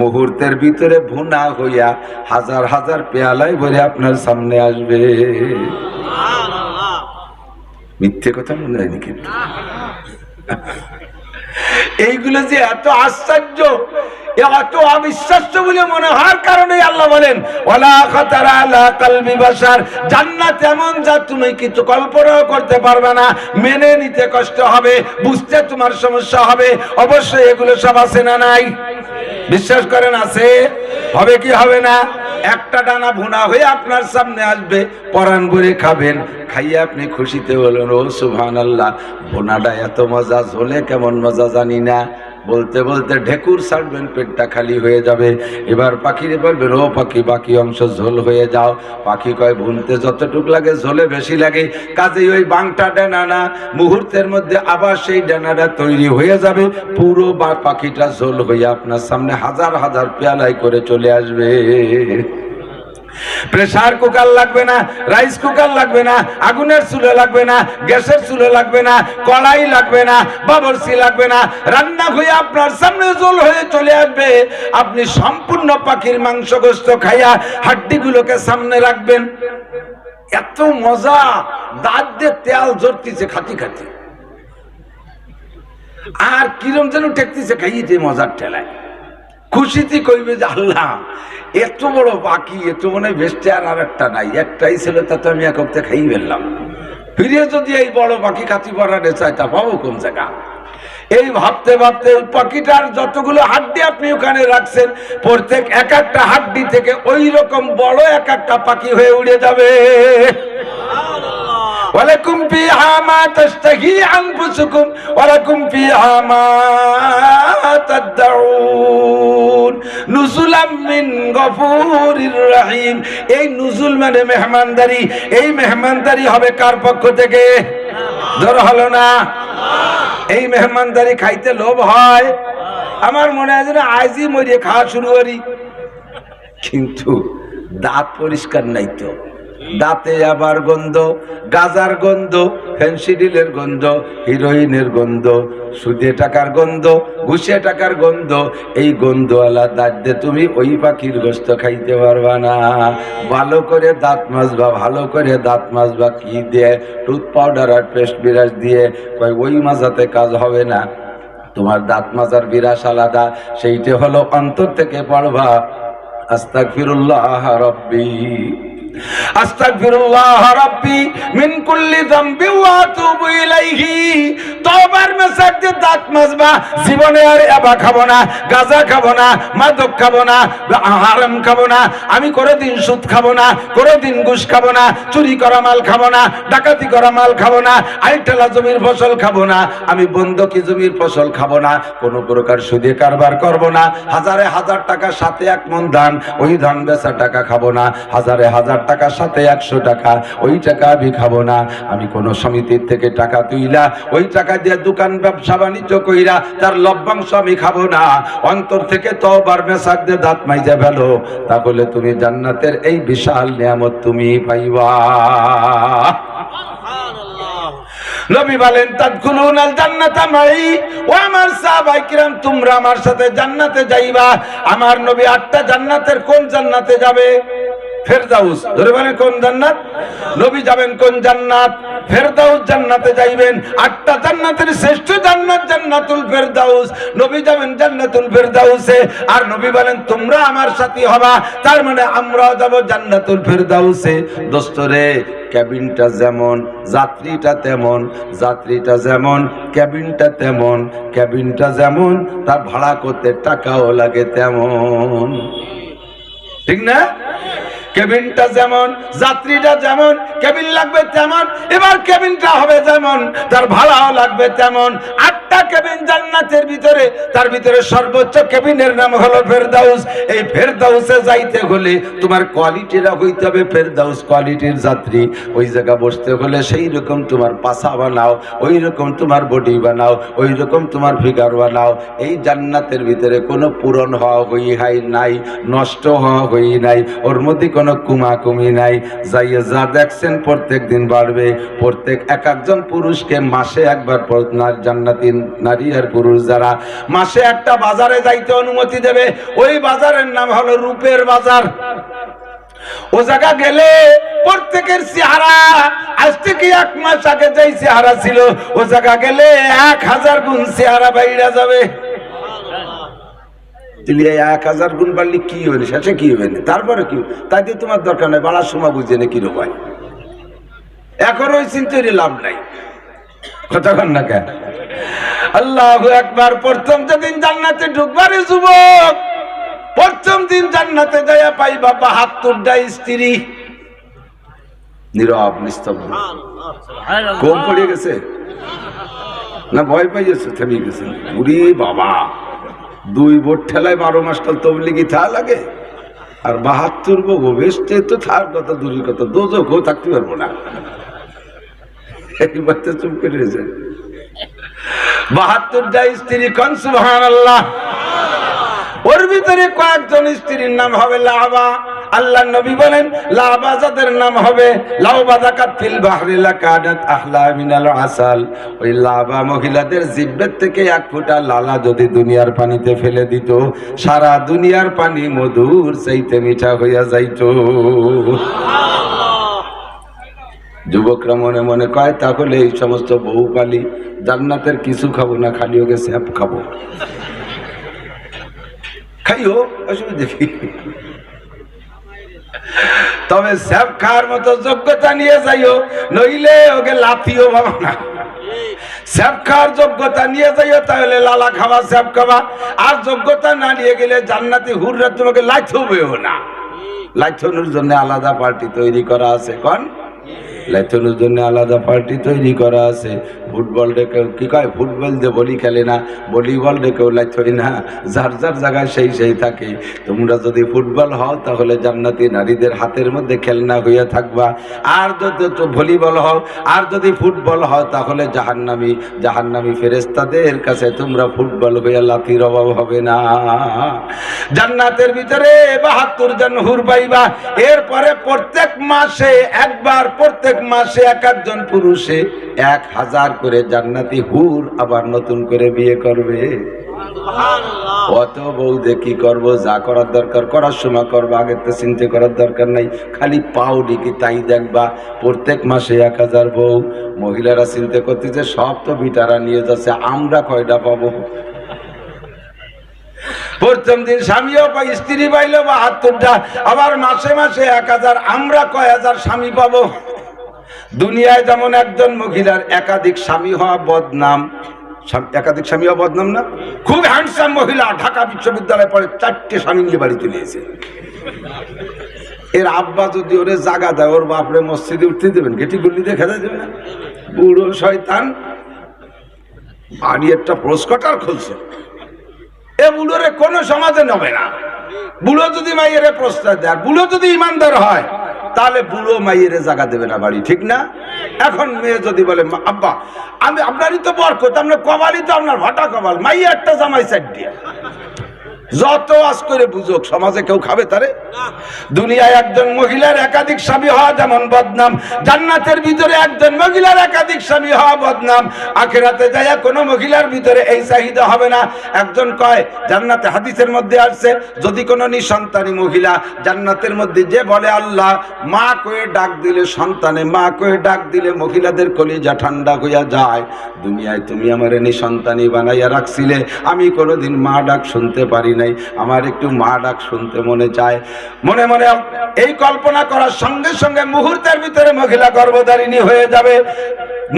মুহূর্তের ভিতরে ভুনা হইয়া হাজার হাজার পেয়ালায় ভরে আপনার সামনে আসবে। মিথ্যে কথা মনে হয়নি কিন্তু। এইগুলো যে এত আশ্চর্য, এত অবিশ্বাস্য বলে মনে হওয়ার কারণে আল্লাহ বলেন ওয়ালা খাতারা আলা কলবি বাশার, জান্নাত এমন যা তুমি কিছু কল্পনাও করতে পারবে না, মেনে নিতে কষ্ট হবে, বুঝতে তোমার সমস্যা হবে। অবশ্যই এগুলো সব আছে না নাই? বিশ্বাস করেন আছে? হবে কি হবে না? একটা ডানা ভুনা হয়ে আপনার সামনে আসবে, পরাণ ভরে খাবেন, খাইয়ে আপনি খুশিতে বলেন ও সুবহানাল্লাহ, ভুনাটা এত মজা, ঝোলে কেমন মজা জানি না। বলতে বলতে ঢেকুর ছাড়বেন, পেটটা খালি হয়ে যাবে। এবার পাখিরে বলবেন ও পাখি বাকি অংশ ঝোল হয়ে যাও। পাখি কয় ভুনতে যতটুক লাগে ঝোলে বেশি লাগে, কাজেই ওই বাংটা ডানা না, মুহূর্তের মধ্যে আবার সেই ডানাটা তৈরি হয়ে যাবে, পুরো পাখিটা ঝোল হয়ে আপনার সামনে হাজার হাজার পেয়ালাই করে চলে আসবে। প্রেসার কুকার লাগবে না, রাইস কুকার লাগবে না, আগুনের চুলা লাগবে না, গ্যাসের চুলা লাগবে না, কড়াই লাগবে না, বাবরচি লাগবে না, রান্না হয়ে আপনার সামনে জল হয়ে চলে আসবে। আপনি সম্পূর্ণ পাখির মাংস গোস্ত খাইয়া হাড্ডিগুলোকে সামনে রাখবেন। এত মজা, দাঁত দিয়ে তেল জড়তিছে খাতি খাতি, আর কিরম যেন ঠেকতেছে খাইয়ে মজার ঠেলায়। খুশিতে কইবে যে আল্লাহ এত বড় পাখি, এত মনে বেস্টে আর একটা নাই, একটাই ছিল, তা তো আমি একতে খাই ফেললাম। ফিরে যদি এই বড় পাখি কাতি পড়াতে চাই, তা পাবো কোন জায়গা? এই ভাবতে ভাবতে পাখিটার যতগুলো হাড্ডি আপনি ওখানে রাখছেন, প্রত্যেক এক একটা হাড্ডি থেকে ওই রকম বড় এক একটা পাখি হয়ে উড়ে যাবে। ওয়ালাকুম ফিহা মা তাশতাহি আনফুসুকুম ওয়ালাকুম ফিহা মা তাদউন নুজুলাম মিন গফুরির রহিম। এই নুজুল মানে মেহমানদারি। এই মেহমানদারি হবে কার পক্ষ থেকে? ধর হলো না? এই মেহমানদারি খাইতে লোভ হয়। আমার মনে হয় যেন আজই মরিয়ে খাওয়া শুরু করি, কিন্তু দাঁত পরিষ্কার নাই তো। দাঁতে আবার গন্ধ, গাজার গন্ধ, ফেন্সিডিলের গন্ধ, হিরোইনের গন্ধ, সুদে টাকার গন্ধ, ঘুষে টাকার গন্ধ। এই গন্ধওয়ালা দাঁত দিয়ে তুমি ওই পাখির গোশত খাইতে পারবা না। ভালো করে দাঁত মাজবা, ভালো করে দাঁত মাজবা। কি দিয়ে? টুথ পাউডার আর পেস্ট বিরাজ দিয়ে। কয় ওই মাজাতে কাজ হবে না, তোমার দাঁত মাজার বিরাস আলাদা। সেইটা হলো অন্তর থেকে পড়বা আস্তাগফিরুল্লাহ রাব্বি, আস্তাগফিরুল্লাহ রাব্বি মিন কুল্লি যামবি ওয়া আতুবু ইলাইহি। তওবার মেসাজ দিয়ে দাঁত মাজবা। জীবনে আর ইয়াবা খাবো না, গাঁজা খাবো না, মাদক খাবো না, হারাম খাবো না। আমি কোনোদিন সুদ খাবো না, কোনোদিন ঘুষ খাবো না, চুরি করা মাল খাবো না, ডাকাতি করা মাল খাবো না, আইটেলা জমির ফসল খাবো না, আমি বন্ধকি জমির ফসল খাবো না, কোনো প্রকার সুদে কারবার করবো না। হাজারে হাজার টাকার সাথে 1 মণ ধান, ওই ধান বেচা টাকা খাবো না। হাজারে হাজার টাকার সাথে 100 টাকা, ওই টাকা আমি খাবো না। আমি কোন সমিতির থেকে টাকা তুইলা ওই টাকা দিয়ে দোকান ব্যবসা বাণিজ্য কইরা তার লভ্যাংশ আমি খাবো না। অন্তর থেকে তওবার মেসাজ দিয়ে দাঁত মাইজা ফেলো, তাহলে তুমি জান্নাতের এই বিশাল নিয়ামত তুমি পাইবা। নবী বলেন তাদখুলুনাল জান্নাতা মাই। ও আমার সাহাবায়ে কিরাম, তোমরা আমার সাথে জান্নাতে যাইবা। আমার নবী 8টা জান্নাতের কোন জান্নাতে যাবে? ফেরদাউস। ধরে বলেন কোন জান্নাত? নবী যাবেন কোন জান্নাত? ফেরদাউস জান্নাতে যাইবেন। 8টা জান্নাতের শ্রেষ্ঠ জান্নাত জান্নাতুল ফেরদাউস। নবী যাবেন জান্নাতুল ফেরদাউসে। আর নবী বলেন তোমরা আমার সাথী হবা, তার মানে আমরাও যাব জান্নাতুল ফেরদাউসে। দোস্তরে, ক্যাবিনটা যেমন যাত্রীটা তেমন, যাত্রীটা যেমন ক্যাবিনটা তেমন, ক্যাবিনটা যেমন তার ভাড়া করতে টাকাও লাগে তেমন, ঠিক না? কেবিনটা যেমন, যাত্রীটা যেমন, কেবিন লাগবে তেমন। এবার কেবিনটা হবে যেমন, তার ভাড়াও লাগবে তেমন। 8টা কেবিন জান্নাতের ভিতরে, তার ভিতরে সর্বোচ্চ কেবিনের নাম হলো ফেরদাউস। এই ফেরদাউসে যাইতে হলে তোমার কোয়ালিটিরা হইতে হবে ফেরদাউস কোয়ালিটির যাত্রী। ওই জায়গা বসতে হলে সেই রকম তোমার পাছা বানাও, ওই রকম তোমার বডি বানাও, ওই রকম তোমার ফিগার বানাও। এই জান্নাতের ভিতরে কোনো পূরণ হওয়া হই হাই নাই, নষ্ট হওয়া হই নাই, ওর মধ্যে কোনো কুমাকুমি নাই। যাইয়ে যা দেখছেন প্রত্যেক দিন বাড়বে। প্রত্যেক একজন পুরুষকে মাসে একবার, জান্নাতি নারী আর পুরুষ যারা, মাসে একটা বাজারে যাইতে অনুমতি দেবে। ওই বাজারের নাম হলো রূপের বাজার। ও জায়গা গেলে প্রত্যেকের চেহারা আজ থেকে 1 মাস আগে যেই চেহারা ছিল, ও জায়গা গেলে 1000 গুণ চেহারা বাইরে যাবে। 1000 গুণ বাড়লে কি হবে? শেষে কি হবে? তারপরে কি? তাই দিয়ে তোমার দরকার নাই, বাড়ার সময় বুঝে না কিরকম হয়। এখন ওই চিন্তায় লাভ নাই। কতক্ষণ না কেন? আল্লাহু আকবার। প্রথম যেদিন জান্নাতে ঢুকবারে যুবক, প্রথম দিন জান্নাতে যাইয়া পাইবা 72টা স্ত্রী। নীরব নিস্তব্ধ। কম পড়ে গেছে না ভয় পাইয়েছে? থেমে গেছে। উরি বাবা, 2 ভোট ঠেলায় 12 মাস কাল তবলিগি থা লাগে। আর 72 বউ বেশতে তো থার কথা, দূরের কথা, দোজখও থাকতে পারবো না। এই বাচ্চা চুপ করে যায়। 72টা স্ত্রী, কোন সুবহানাল্লাহ। ওর ভিতরে কয়েকজন স্ত্রীর নাম হবে লাবা। আল্লাহ নবী বলেন লাবা যাদের নাম হবে, লাউবা যাকাত ফিল বাহরি লাকানাত আহলা মিনাল আসাল। ওই লাবা মহিলাদের জিহ্বার থেকে 1 ফোঁটা লালা যদি দুনিয়ার পানিতে ফেলে দিত, সারা দুনিয়ার পানি মধুর চাইতে মিঠা হইয়া যাইত। যুবকরা মনে মনে কয় তাহলে এই সমস্ত বউ পালি জান্নাতের কিছু খাবো না, খালি ওকে স্যাপ খাবো। খাইও, অসুবিধা কি? তবে স্যাপ খাওয়ার মতো যোগ্যতা নিয়ে যাইও, নইলে ওকে লাথিও পাবো না। স্যাপ খাওয়ার যোগ্যতা নিয়ে যাইও, তাহলে লালা খাওয়া, স্যাপ খাওয়া। আর যোগ্যতা না নিয়ে গেলে জান্নাতি হুররা তোমাকে লাথবেও না। লাথনের জন্য আলাদা পার্টি তৈরি করা আছে। কোন লাথনের জন্য আলাদা পার্টি তৈরি করা আছে। ফুটবল কেউ কি কয়, ফুটবল দিয়ে বলি খেলে না, ভলিবল কেউ লাইছই না, যার যার জায়গায় সেই থাকে। তোমরা যদি ফুটবল হও তাহলে জান্নাতি নারীদের হাতের মধ্যে খেলনা হইয়া থাকবা, আর যদি ভলিবল হও আর যদি ফুটবল হও তাহলে জাহান্নামী ফেরেশতাদের কাছে তোমরা ফুটবল হইয়া লাথির অভাব হবে না। জান্নাতের ভিতরে 72 জন হুর পাইবা। এরপরে প্রত্যেক মাসে একবার, প্রত্যেক মাসে এক একজন পুরুষে 1000 করে জান্নাতি হুর আবার নতুন করে বিয়ে করবে। অত বউ দেখি করবো, যা করার দরকার করার সময় করবো, আগের তো চিন্তা করার দরকার নাই, খালি পাও ডিকি তাই দেখবা। প্রত্যেক মাসে 1000 বউ। মহিলারা চিন্তা করতেছে সব তো বিটারা নিয়ে যাচ্ছে, আমরা কয়টা পাবো? প্রথম দিন স্বামীও পাই, স্ত্রী পাইলো 72টা, আবার মাসে মাসে 1000, আমরা কয় হাজার স্বামী পাবো? দুনিয়ায় যেমন একজন মহিলার একাধিক স্বামী হওয়া বদনাম, একাধিক স্বামী হওয়া বদনাম না? খুব হ্যান্ডসাম মহিলা, ঢাকা বিশ্ববিদ্যালয়ে পড়ে, 4টে স্বামী নিয়ে বাড়ি চলে এসে। এর আব্বা যদি ওরে জাগা দেয়, ওর বাপরে মসজিদে উঠতে দেবেন? গেটি গুল্লি দেখা দেবে না? বুড়ো শয়তান বাড়ি একটা প্রস্কটার খুলছে, এ বুড়োরে কোনো সমাজে নেবে না। বুড়ো যদি মাইয়েরে প্রস্তাব দেয়, বুড়ো যদি ইমানদার হয়, তাহলে বুড়ো মাইয়েরে জায়গা দেবে না বাড়ি, ঠিক না? এখন মেয়ে যদি বলে আব্বা আমি আপনারই তো বরকত, আপনার কবালই তো আপনার ভাটা কবাল, মাইয়া একটা জামাই সাইড দিয়ে, যত আজ করে বুঝুক সমাজে কেউ খাবে তারে? দুনিয়ায় একজন মহিলার একাধিক স্বামী হওয়া যেমন বদনাম, জান্নাতের ভিতরে একজন মহিলার একাধিক স্বামী হওয়া বদনাম। আখিরাতে যাইয়া কোনো মহিলার ভিতরে এই চাহিদা হবে না। একজন কয় জান্নাতে, হাদিসের মধ্যে আসছে, যদি কোনো নিঃসন্তানী মহিলা জান্নাতের মধ্যে যে বলে আল্লাহ মা কয়ে ডাক দিলে, সন্তানে মা কয়ে ডাক দিলে মহিলাদের কলিজা ঠান্ডা হইয়া যায়। দুনিয়ায় তুমি আমার নিঃসন্তানী বানাইয়া রাখছিলে, আমি কোনোদিন মা ডাক শুনতে পারি নাই, আমার একটু মা ডাক শুনতে মনে চায়। মনে মনে এই কল্পনা করার সঙ্গে সঙ্গে মুহূর্তের ভিতরে মহিলা গর্ভধারিণী হয়ে যাবে,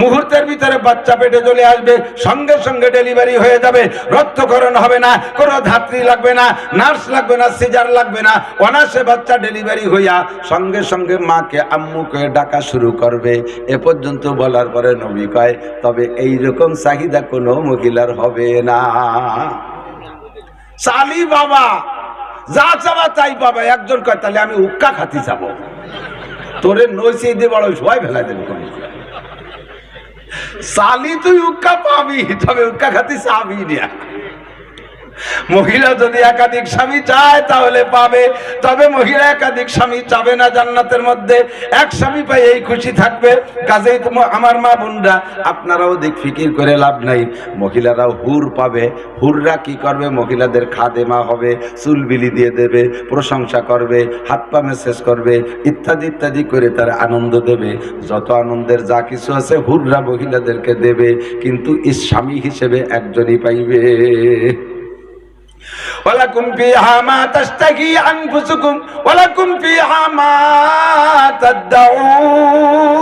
মুহূর্তের ভিতরে বাচ্চা পেটে চলে আসবে, সঙ্গে সঙ্গে ডেলিভারি হয়ে যাবে, রক্তক্ষরণ হবে না, কোনো ধাত্রী লাগবে না, নার্স লাগবে না, সিজার লাগবে না, অনায়াসে বাচ্চা ডেলিভারি হইয়া সঙ্গে সঙ্গে মাকে আম্মুকে ডাকা শুরু করবে। এ পর্যন্ত বলার পরে নবী কয় তবে এইরকম চাহিদা কোনো মহিলার হবে না। চালি বাবা যা চাবা তাই পাবা। একজন কয় তাহলে আমি উক্কা খাতি যাবো, তোরে নইছে দিয়ে বড় সবাই ফেলা দেবে। চালি তুই উক্কা পাবি, তবে উক্কা খাতি চাবি না। মহিলা যদি একাধিক স্বামী চায় তাহলে পাবে, তবে মহিলা একাধিক স্বামী চাবে না। জান্নাতের মধ্যে এক স্বামী পাই এই খুশি থাকবে। কাজেই আমার মা বোনরা আপনারাও দিক ফিকির করে লাভ নাই, মহিলারাও হুর পাবে। হুররা কি করবে? মহিলাদের খাদেমা হবে, চুল বিলি দিয়ে দেবে, প্রশংসা করবে, হাত পা মেসেজ করবে, ইত্যাদি ইত্যাদি করে তার আনন্দ দেবে। যত আনন্দের যা কিছু আছে হুররা মহিলাদেরকে দেবে, কিন্তু স্বামী হিসেবে একজনই পাইবে। ওয়ালাকুম ফিহা মা তাশতাহি আনফুসুকুম ওয়ালাকুম ফিহা মা তাদউন।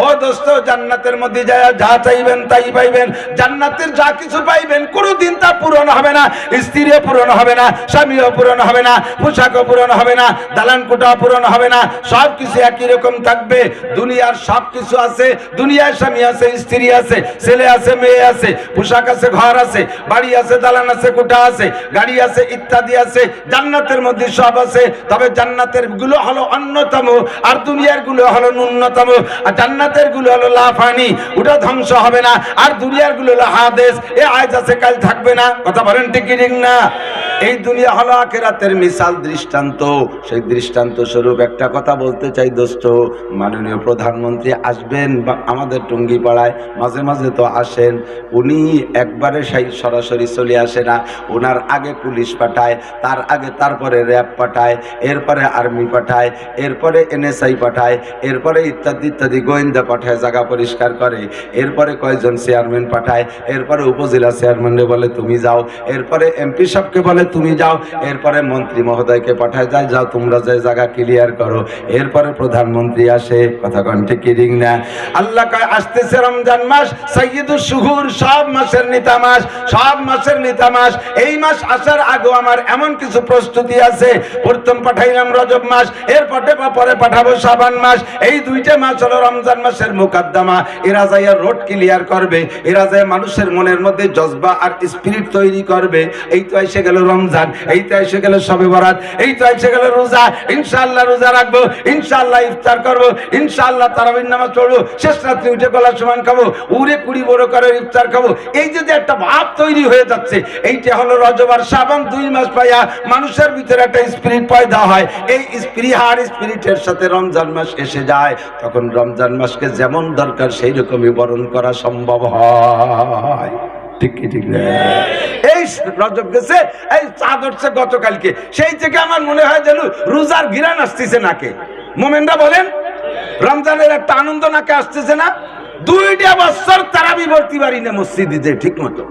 ও দোস্ত, জান্নাতের মধ্যে যা চাইবেন তাই পাইবেন। জান্নাতের যা কিছু পাইবেন কোনোদিন তা পূরণ হবে না। স্ত্রীও পূরণ হবে না, স্বামীও পূরণ হবে না, পোশাকও পূরণ হবে না, দালান কোঠাও পূরণ হবে না, সব কিছু একই রকম থাকবে। দুনিয়ার সব কিছু আছে, দুনিয়ার স্বামী আছে, স্ত্রী আছে, ছেলে আছে, মেয়ে আছে, পোশাক আছে, ঘর আছে, বাড়ি আছে, দালান আছে, কোঠা আছে, গাড়ি আছে, ইত্যাদি আছে। জান্নাতের মধ্যে সব আছে, তবে জান্নাতের গুলো হলো অন্যতম, আর দুনিয়ার গুলো হলো ন্যূনতম। আর জান্নাতের গুলো হলো লাফানি, ওটা ধ্বংস হবে না, আর দুনিয়ার গুলো হলো হাদেস, এ আজ আছে কাল থাকবে না। কথা বলেন ঠিক কি ঠিক না? এই দুনিয়া হলো আখিরাতের মিসাল, দৃষ্টান্ত। সেই দৃষ্টান্ত স্বরূপ একটা কথা বলতে চাই দোস্ত, মাননীয় প্রধানমন্ত্রী আসবেন আমাদের টুঙ্গিপাড়ায়, মাঝে মাঝে তো আসেন। উনি একবারে সরাসরি চলে আসে না, ওনার আগে পুলিশ পাঠায়, তার আগে তারপরে র্যাব পাঠায়, এরপরে আর্মি পাঠায়, এরপরে NSI পাঠায়, এরপরে ইত্যাদি ইত্যাদি গোয়েন্দা পাঠায়, জায়গা পরিষ্কার করে, এরপরে কয়েকজন চেয়ারম্যান পাঠায়, এরপরে উপজেলা চেয়ারম্যানরে বলে তুমি যাও, এরপরে MP সাহেবকে বলে বলে তুমি যাও। এরপরে মন্ত্রী মহোদয়কে পাঠায় যায়, যাও তোমরা যে জায়গা ক্লিয়ার করো। এরপরে প্রধানমন্ত্রী আসে, কথা কোন ঠিক ঠিক না? আল্লাহ কয় আসতেছে রমজান মাস, সাইয়্যিদুশ শুহুর, সব মাসের নেতা মাস, সব মাসের নেতা মাস। এই মাস আসার আগে আমার এমন কিছু প্রস্তুতি আছে। প্রথম পাঠাইলাম রজব মাস, পরে পাঠাবো শাবান মাস। এই দুইটা মাস হলো রমজান মাসের মুকদ্দমা। এরা যাইয়া রোড ক্লিয়ার করবে, এরা যায় মানুষের মনের মধ্যে জজবা আর স্পিরিট তৈরি করবে। এই তো এসে গেল রমজান, এই তো এসে গেল শবে বরাত, এই তো এসে গেল রোজা। ইনশাআল্লাহ রোজা রাখবো, ইনশাআল্লাহ ইফতার করবো, ইনশাআল্লাহ তারাবির নামাজ পড়বো, শেষ রাত্রে উঠে গলা সমান খাবো, উড়ে কুড়ি বড় করে ইফতার খাবো। এই যে একটা ভাব তৈরি হয়ে যাচ্ছে, এইটা হলো রজব আর শাবান 2 মাস পাইয়া মানুষের ভিতরে একটা স্পিরিট পয়দা হয়। এই স্পিরিটের সাথে রমজান মাস এসে যায়, তখন রমজান মাসকে যেমন দরকার সেই রকমই বরণ করা সম্ভব হয়। ঠিক কি ঠিক না? এই রজব গেছে, এই চাঁদ উঠছে গতকালকে, সেই থেকে আমার মনে হয় যেন রোজার ঘিরান আসতেছে নাকে। মোমেনরা বলেন, রমজানের একটা আনন্দ নাকে আসতেছে না? 2টা বছর তারাবি ভর্তি পারি না মসজিদে ঠিক মতো।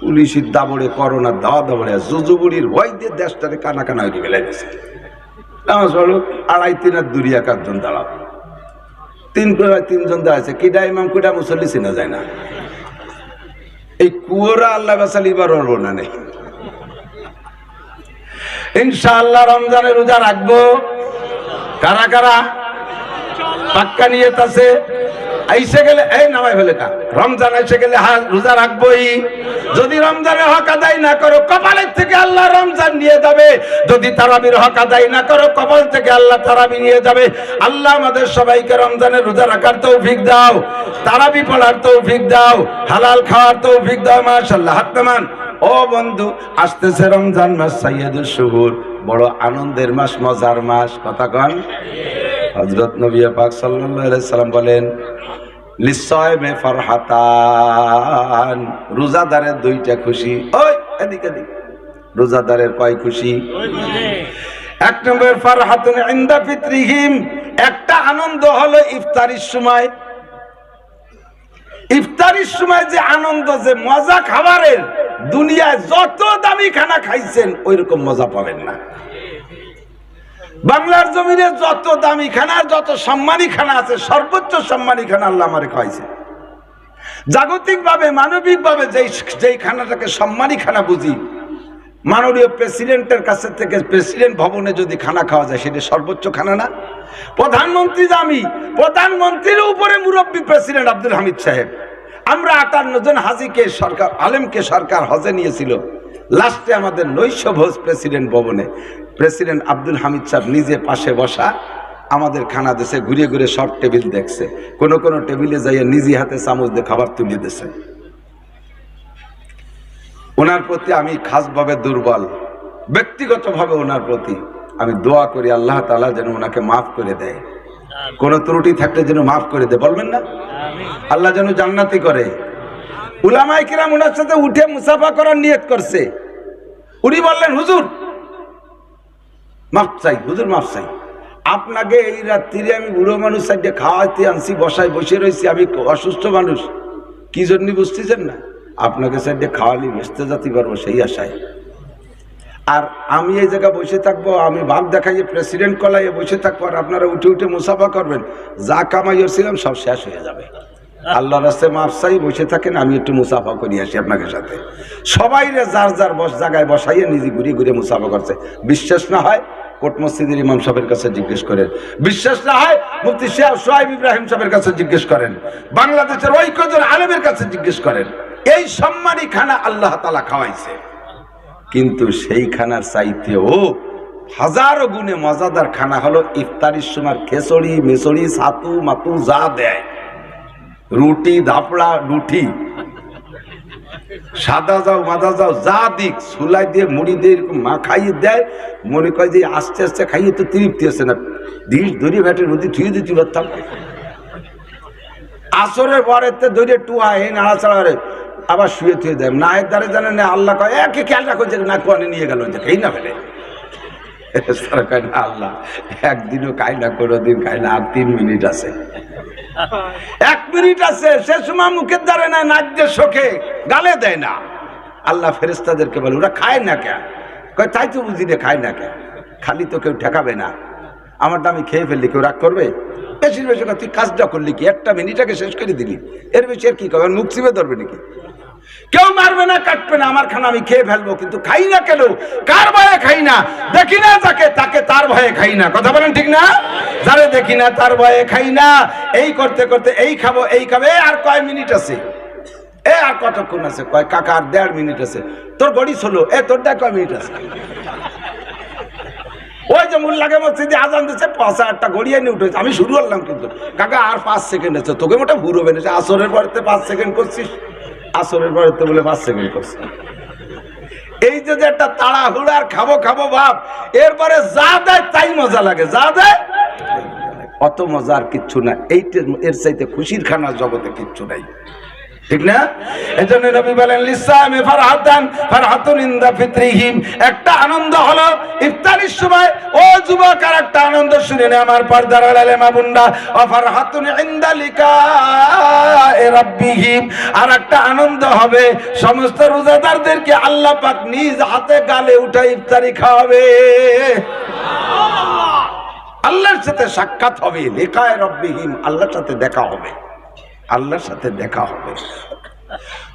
পুলিশের দাবড়ে, করোনার দাবড়ে, জুজুবুড়ির ভয় দিয়ে দেশটারে কানা কানা হয়ে ফেলে দিয়েছে। নামাজ পড়ো 2.5-3 আর 2 জন দাঁড়াও, 3 জন দাঁড়াচ্ছে, কিডা ইমাম কিডা মুসল্লি চেনা যায় না। এই কুয়োরা আল্লাহ বাসালিবার হলো না নেই। ইনশাআল্লাহ রমজানের রোজা রাখবো। কারা কারা পাক্কা নিয়ত আছে? আইসে গেলে এই নামাই ফেলে কা রমজান এসে গেলে রোজা রাখবোই। যদি রমজানের হক আদায় না করো, কপালের থেকে আল্লাহ রমজান নিয়ে যাবে। যদি তারাবির হক আদায় না করো, কপাল থেকে আল্লাহ তারাবি নিয়ে যাবে। আল্লাহ আমাদের সবাইকে রমজানের রোজা রাখার তৌফিক দাও, তারাবি পড়ার তৌফিক দাও, হালাল খাওয়ার তৌফিক দাও। মাশাআল্লাহ। হাত নামান। ও বন্ধু, আসতেছে রমজান মাস, সাইয়্যিদুশ শুহুর, বড় আনন্দের মাস, মজার মাস। কথা কন। হযরত নবী পাক সাল্লাল্লাহু আলাইহি সাল্লাম বলেন, লিসাইমে ফারহাতান, রোজাদারের 2টা খুশি। ওই এদিকে এদিক, রোজাদারের কয় খুশি? 1 নম্বর ফারহাতুন ইনদা ফিতরিহিম, একটা আনন্দ হলো ইফতারির সময়। ইফতারির সময় যে আনন্দ, যে মজা খাবারের, দুনিয়ায় যত দামি খানা খাইছেন ওই রকম মজা পাবেন না। বাংলার জমিনে যত দামি খানা, যত সম্মানী খানা আছে, সর্বোচ্চ সম্মানী খানা আল্লাহ আমারে খাওয়াইছে। জাগতিক ভাবে, মানবিক ভাবে যেই খানাটাকে সম্মানী খানা বুঝি, মাননীয় প্রেসিডেন্টের কাছে থেকে প্রেসিডেন্ট ভবনে যদি খানা খাওয়া যায়, সেটা সর্বোচ্চ খানা না? প্রধানমন্ত্রী দামি, প্রধানমন্ত্রীর উপরে মুরব্বী প্রেসিডেন্ট আব্দুল হামিদ সাহেব। আমরা 58 জন হাজিকে সরকার, আলেমকে সরকার হজে নিয়েছিল। লাস্টে আমাদের নৈশ ভোজ প্রেসিডেন্ট ভবনে, প্রেসিডেন্ট আব্দুল হামিদ সাহেব নিজে পাশে বসা আমাদের খানা দেশে ঘুরে ঘুরে সব টেবিল দেখছে। কোন কোন টেবিলে যাইয়া নিজে হাতে চামচ দিয়ে খাবার তুলে দিয়েছে। ওনার প্রতি আমি খাসভাবে দুর্বল, ব্যক্তিগতভাবে ওনার প্রতি আমি দোয়া করি আল্লাহ তাআলা যেন ওনাকে মাফ করে দেয়। কোন ত্রুটি থাকলে যেন মাফ করে দেয়, বলবেন না? আল্লাহ যেন জান্নাতি করে। উলামায়ে কিরাম ওনার সাথে উঠে মুসাফা করার নিয়ত করছে। উনি বললেন, হুজুর মাফ চাই, হুজুর মাফ চাই, আপনাকে এই রাত্রিরে আমি বুড়ো মানুষ সাইডে খাওয়াইতে আনছি, বসায় বসে রয়েছি, আমি অসুস্থ মানুষ, কি জন্য বুঝতেছেন না? আপনাকে সাইডে খাওয়ালি বেসতে যেতে পারবো সেই আশায়। আর আমি এই জায়গায় বসে থাকবো, আমি ভাব দেখাইয়ে প্রেসিডেন্ট কলাইয়ে বসে থাকবো, আর আপনারা উঠে উঠে মুসাফা করবেন, যা কামাইছিলাম সব শেষ হয়ে যাবে। আল্লাহর রাস্তায় মাফ চাই, বসে থাকেন, আমি একটু মুসাফা করি আসি আপনাকে সাথে। সবাই যার যার জায়গায় বসাইয়ে নিজে ঘুরে ঘুরে মুসাফা করছে। বিশ্বাস না হয় কোট মসজিদের ইমাম সাহেবের কাছে জিজ্ঞেস করেন, বিশ্বাস না হয় মুফতি সোহাইব ইব্রাহিম সাহেবের কাছে জিজ্ঞেস করেন, বাংলাদেশের ঐক্যজন আলেমের কাছে জিজ্ঞেস করেন। এই সম্মানী খানা আল্লাহ তাআলা খাওয়াইছে, কিন্তু সেই খানার চাইতেও হাজারো গুণে মজাদার খানা হলো ইফতারির সময় খেচড়ি, মেচড়ি, ছাতু মাতু যা দেয়, রুটি, ধাপড়া, রুটি, সাদা যাও মাদা যাও, যা দিক সুলাই দিয়ে মুড়ি দিয়ে মা খাইয়ে দেয়। মনে করে যে আস্তে আস্তে খাইয়ে তো তৃপ্তি আছে না, দিস ধরে ভেটে নদী থুয়ে দিতে পারতাম। আসরের পরেতে ধরে টুয়া হে নাড়াচাড়া করে আবার শুয়ে থুয়ে দেয়। নায়ের দ্বারে জানে না, আল্লাহ কয় একে খেয়াল রাখো যে না কোয়ানে নিয়ে গেল, যে খেই না ফেলে। আল্লাহ একদিনও খাই না, কোনোদিন খাই না, আর 3 মিনিট আছে, 1 মিনিট আছে, সে সময় মুখের দ্বারে না, নাক দিয়ে শোকে, গালে দেয় না। আল্লাহ ফেরেশতাদেরকে বলে ওরা খায় না কেন? কয় তাই তো বুঝি রে, খাই না কেন, খালি তো কেউ ঠেকাবে না, আমারটা আমি খেয়ে ফেললি কেউ রাগ করবে? বেশির বেশি তুই কাজটা করলি কি, একটা মিনিটাকে শেষ করে দিলি, এর বেশি আর কি করবে? মুখ চিপে ধরবে নাকি? কেউ মারবে না, কাটবে না, আমার খানা আমি খেয়ে ফেলবো, কিন্তু খাই না কেন? কার ভয়ে খাই না? দেখি না যাকে, তাকে তার ভয়ে খাই না। কথা বলেন ঠিক না? যারে দেখি না তার ভয়ে খাই না। এই করতে করতে এই খাবো, এই খাবে, আর কয় মিনিট আছে, এ আর কতক্ষণ আছে? কয় কাকা আর 1.5 মিনিট আছে। তোর গড়ি ছোলো, এ তোরটা কয় মিনিট আছে? ওই যে মোল্লাকে মসজিদে আজান দিচ্ছে, 5-8টা গড়িয়ে নিয়ে উঠেছে, আমি শুরু করলাম, কিন্তু কাকা আর 5 সেকেন্ড আছে। তোকে মোটা ভুরো বেড়েছে, আসরের পরেতে 5 সেকেন্ড করছিস, আসরের পরেতে বলে 5 সেকেন্ড করছিস। এই যে একটা তাড়াহুড়ার খাবো খাবো ভাব, এরপরে যা দেয় তাই মজা লাগে, যা দেয় অত মজা আর কিচ্ছু না। এইটা এর চাইতে খুশির খানার জগতে কিচ্ছু নাই, ঠিক না? এজন্য নবী বলেন লিসামে ফারহাতান ফারহাতুন ইনদা ফিতরিহিম, একটা আনন্দ হলো ইফতারির সময়। ও যুবক, আর একটা আনন্দ শুনে নে আমার পর্দার আড়ালে মা বোনরা, ওয়া ফারহাতুন ইনদা লিকায়ে রাব্বিহিম, আর একটা আনন্দ হবে সমস্ত রোজাদারদেরকে আল্লাহ পাক নিজ হাতে গালে উঠে ইফতারি খাওয়াবে, আল্লাহর সাথে সাক্ষাৎ হবে, লিকায়ে রাব্বিহিম, আল্লাহর সাথে দেখা হবে, আল্লাহর সাথে দেখা হবে।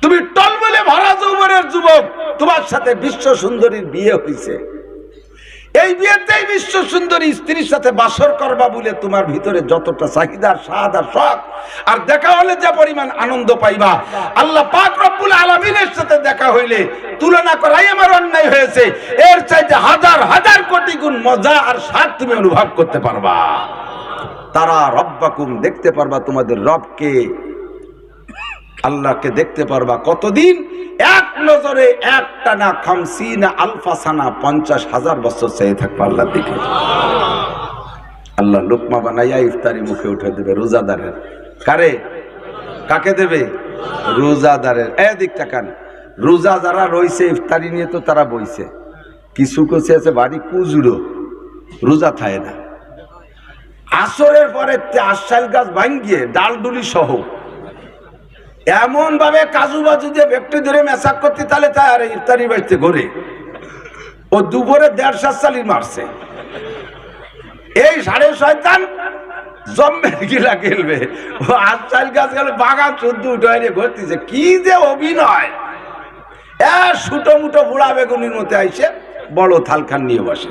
তুমি টলমলে ভরা যৌবনের যুবক, তোমার সাথে বিশ্ব সুন্দরীর বিয়ে হয়েছে, এই বিয়েতেই বিশ্ব সুন্দরী স্ত্রীর সাথে বাসর করবা বলে তোমার ভিতরে যতটা চাহিদা, স্বাদ আর শখ, আর দেখা হলে যে পরিমাণ আনন্দ পাইবা, আল্লাহ পাক রব্বুল আলামিনের সাথে দেখা হইলে তুলনা করাই আমার অন্যায় হয়েছে, এর চাইতে হাজার হাজার কোটি গুণ মজা আর স্বাদ তুমি অনুভব করতে পারবা। তারা রব্বাকুম, দেখতে পারবা তোমাদের রবকে, আল্লাহকে দেখতে পারবা। কতদিন? এক নজরে, একটানা 50 আলফা সানা, 50,000 বছর চেয়ে থাকবা আল্লাহর দিকে। আল্লাহ লোকমা বানাইয়া ইফতারি মুখে উঠে দেবে রোজাদারের। কারে? কাকে দেবে? রোজাদারের। এদিক তাকান, রোজা যারা রইছে ইফতারি নিয়ে তো তারা বইছে, কিছু কিছু আছে বাড়ি কুজুরো, রোজা থাকে না। আসরের পরে আশাল গাছ ভাঙ্গিয়ে ডালডুলি সহ এমন ভাবে কাজু বাজু দিয়ে ব্যক্তি ধরে মেসাক করতে, তাহলে তাই আর ইফতারি বাড়িতে ঘরে ও দুপুরে 1.5 চালি মারছে। এই সাড়ে শয়তান জম্মের গিলা খেলবে, ও আশাল গাছ গেল বাগান শুদ্ধ উঠে ঘুরতেছে, কি যে অভিনয়! ছুটো মুটো বুড়া বেগুনির মতো আইসে বড় থালখান নিয়ে বসে।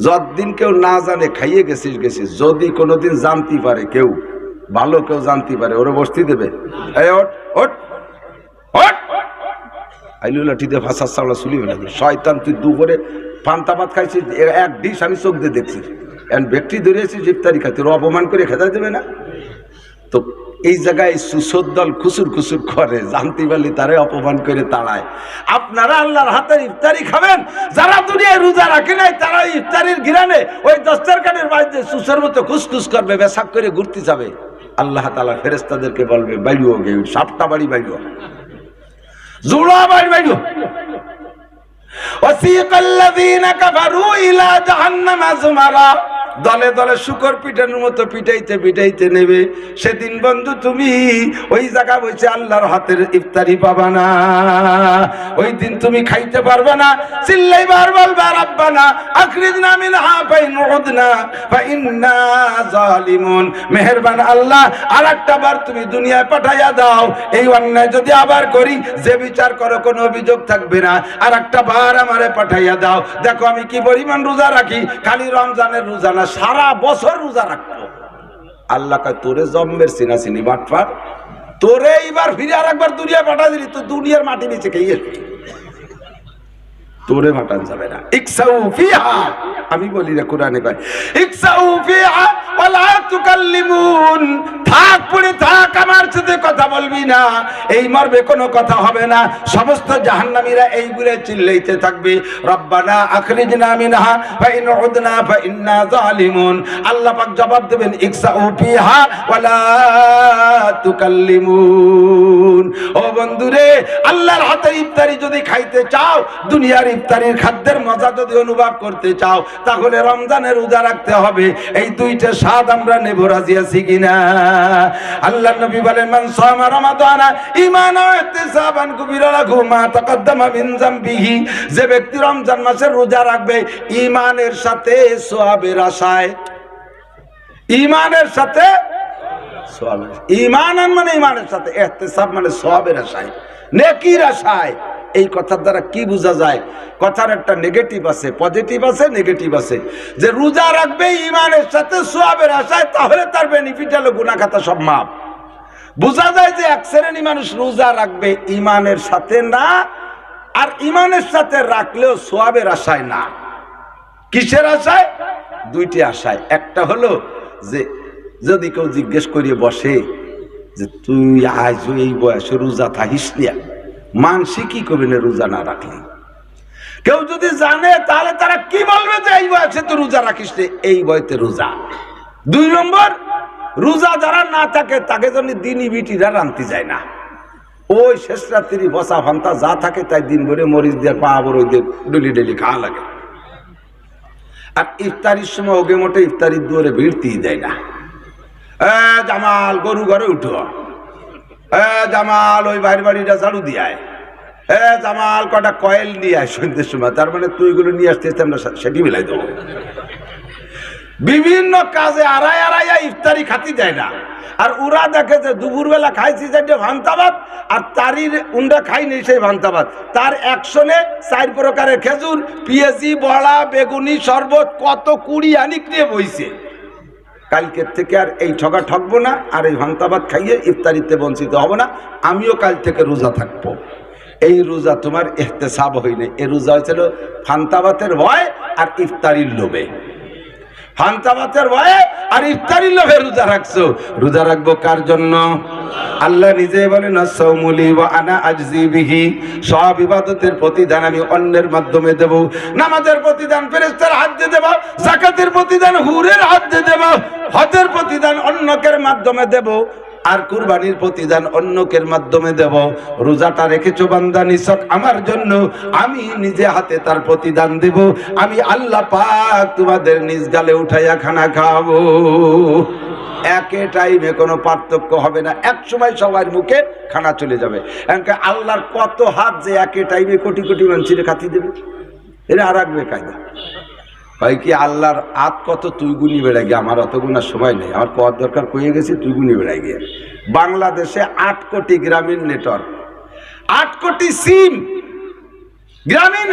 যতদিন কেউ না জানে খাইয়ে গেছিস, যদি কোনোদিন জানতে পারে, কেউ ভালো কেউ জানতে পারে, ওরে বসতে দেবে, আইলুলাঠিতে ফাঁসার চাওলা শুলিবে না। শয়তান, তুই দুপুরে পান্তা ভাত খাইছিস, 1 ডিশ আমি চোখ দিয়ে দেখছি, ব্যক্তি ধরেছিস ইফতারি খাতে, ওর অপমান করে খেতে দেবে না তো? এই জায়গায় সুসর দল খুসুর খুসুর করে, জানতে পারলে তারে অপমান করে তাড়ায়। আপনারা আল্লাহর হাতের ইফতারি খাবেন, যারা দুনিয়ায় রোজা রাখে নাই তারা ইফতারির ঘিরানে ওই দস্তরখানের বাইরে সুসের মতো খুসখুস করবে, বেশাক করে ঘুরতে যাবে। আল্লাহ তাআলা ফেরেশতাদেরকে বলবে, বাইরিও গে, সাপটা বাড়ি বাইরিও, জুড়া বাড়ি বাইরিও। ওয়াসিকাল্লাযীনা কাফারু ইলা জাহান্নামা যুমারা, দলে দলে শুকর পিটানোর মতো পিটাইতে পিটাইতে নেবে। সেদিন বন্ধু তুমি ওই জায়গা বসে আল্লাহর হাতের ইফতারি পাবা না, ওই দিন তুমি খাইতে পারবে না। চিল্লাইবার বলবা, রাব্বানা আখরিজনা মিনহা ফাইন উদনা ফাইন্না জালিমুন, মেহেরবান আল্লাহ আরেকটা বার তুমি দুনিয়ায় পাঠাইয়া দাও, এই অন্যায় যদি আবার করি, যে বিচার করো কোনো অভিযোগ থাকবে না, আরেকটা বার আমারে পাঠাইয়া দাও। দেখো আমি কি পরিমাণ রোজা রাখি, খালি রমজানের রোজা না, সারা বছর রোজা রাখবো। আল্লাহ কয়, তোরে জম্মের চিনাচিনি বাটফার, তোরে এইবার ফিরে আর একবার দুনিয়া পাঠা দিলি, তো দুনিয়ার মাটি নিচে খেয়ে তোরে মাটান যাবে না। ইকসাউ ফিহা, আমি বলি রে কোরআনে কয় ইকসাউ ফিহা ওয়ালা তুকাল্লিমুন, থাক পড়ে থাক, আমার সাথে কথা বলবি না, এই মরবে কোনো কথা হবে না। সমস্ত জাহান্নামীরা এইগুলো চিল্লাইতে থাকবে, রব্বানা আখরিজনা মিনহা ফাইন উদনা ফাইন্না জালিমুন। আল্লাহ পাক জবাব দেবেন, ইকসাউ ফিহা ওয়ালা তুকাল্লিমুন। ও বন্ধুরে, আল্লাহর হাতের ইফতারি যদি খাইতে চাও, দুনিয়ার ইফতারির খাদ্যের মজা যদি অনুভব করতে চাও, তাহলে রমজানের রোজা রাখতে হবে। এই দুইটা স্বাদ আমরা নেব, রাজি আছি কিনা? আল্লাহর নবী বলেন, মান সামা রমাদানা ঈমানান ওয়া ইহতিসাবান কুবিরা লাহু মা তাকাদ্দামা মিন যামবিহি। যে ব্যক্তি রমজান মাসে রোজা রাখবে ঈমানের সাথে সওয়াবের আশায়, ঈমানের সাথে সওয়াবের, ঈমানান মানে ঈমানের সাথে, ইহতিসাব মানে সওয়াবের আশায়, নেকির আশায়। এই কথার দ্বারা কি বোঝা যায়? কথার একটা নেগেটিভ আছে, পজিটিভ আছে, নেগেটিভ আছে। যে রোজা রাখবে ঈমানের সাথে সওয়াবের আশায়, তাহলে তার বেনিফিট হলো গুনাহ খাতা সব মাপ। বোঝা যায় যে এক শ্রেণী মানুষ রোজা রাখবে ঈমানের সাথে না, আর ঈমানের সাথে রাখলেও সওয়াবের আশায় না। কিসের আশায়? দুইটি আশায়। একটা হলো যে যদি কেউ জিজ্ঞেস করিয়ে বসে যে তুই আজ এই বয়সে রোজা থাকিস না, মানসি কি করবে না রোজা না রাখলে? কেউ যদি জানে তাহলে তারা কি বলবে যে এই বয়সে তো রোজা রাখিস না, এই বয়সে রোজা। দুই নম্বর, রোজা যারা না থাকে তাকে জন্য দিনই বিটিরা রানতে যায় না, ওই শেষ রাত্রি বসা ভান্তা যা থাকে তাই দিন ভরে মরিচ দিয়ে পা বড়ই দিয়ে ডেলি ডেলি খাওয়া লাগে। আর ইফতারির সময় ওকে মোটে ইফতারির দুয়ারে ভিড়তেই দেয় না। জামাল গরু ঘরে উঠো, জামাল ওই বাইরের বাড়িটা ঝাড়ু দিয়ায়, জামাল কটা কয়েল নিয়ে আয় সন্ধ্যের সময়। তার মানে তুই এগুলো নিয়ে আসতে আমরা সেটি মিলাই দেবো। বিভিন্ন কাজে আড়াই আড়াইয়া ইফতারি খাতি যায় না। আর ওরা দেখে যে দুপুরবেলা খাইছি যেটা ভান্তাবাদ, আর তারির উন্ডা খাইনি সেই ভান্তাবাদ। তার একশনে 4 প্রকারের খেজুর, পেঁয়াজি, বড়া, বেগুনি, শরবত কত 20 আনিক নিয়ে বইছে। কালকের থেকে আর এই ঠকা ঠকবো না, আর এই ভান্তাবাদ খাইয়ে ইফতারিতে বঞ্চিত হব না। আমিও কাল থেকে রোজা থাকবো। এই রোজা তোমার ইহতেসাব হয়নি, এই রোজা হয়েছিল ফান্তাবাতের ভয় আর ইফতারির লোভে। ফান্তাবাতের ভয়ে আর ইফতারির লোভে রোজা রাখছো। রোজা রাখবো কার জন্য? আল্লাহ নিজে বলেন, আস-সাওমুলি ওয়া আনা আজজি বিহি। সব ইবাদতের প্রতিদান আমি অন্যের মাধ্যমে দেব। নামাজের প্রতিদান ফেরেশতার হাত দিয়ে দেব, যাকাতের প্রতিদান হুরের হাত দিয়ে দেব, হজের প্রতিদান অন্যকের মাধ্যমে দেব, আর কুরবানির প্রতিদান অন্যকের মাধ্যমে দেব। রোজাটা রেখেছো বান্দা নিছক আমার জন্য, আমি নিজে হাতে তার প্রতিদান দেব। আমি আল্লাহ পাক তোমাদের নিজ গালে উঠাইয়া খানা খাওয়াবো। একে টাইমে কোনো পার্থক্য হবে না, এক সময় সবার মুখে খানা চলে যাবে। আল্লাহর কত হাত যে একে টাইমে কোটি কোটি মানুষের খাতি দেবে, এরা আর রাখবে কায়দা হয় কি? আল্লাহর আত কত তুই গুনি বেড়াই গিয়ে, আমার অত গুনার সময় নেই, আমার কত দরকার কয়ে গেছি, তুই গুনি বেড়াই গিয়ে। বাংলাদেশে 8 কোটি গ্রামীণ নেটওয়ার্ক, 8 কোটি সিম। গ্রামীণ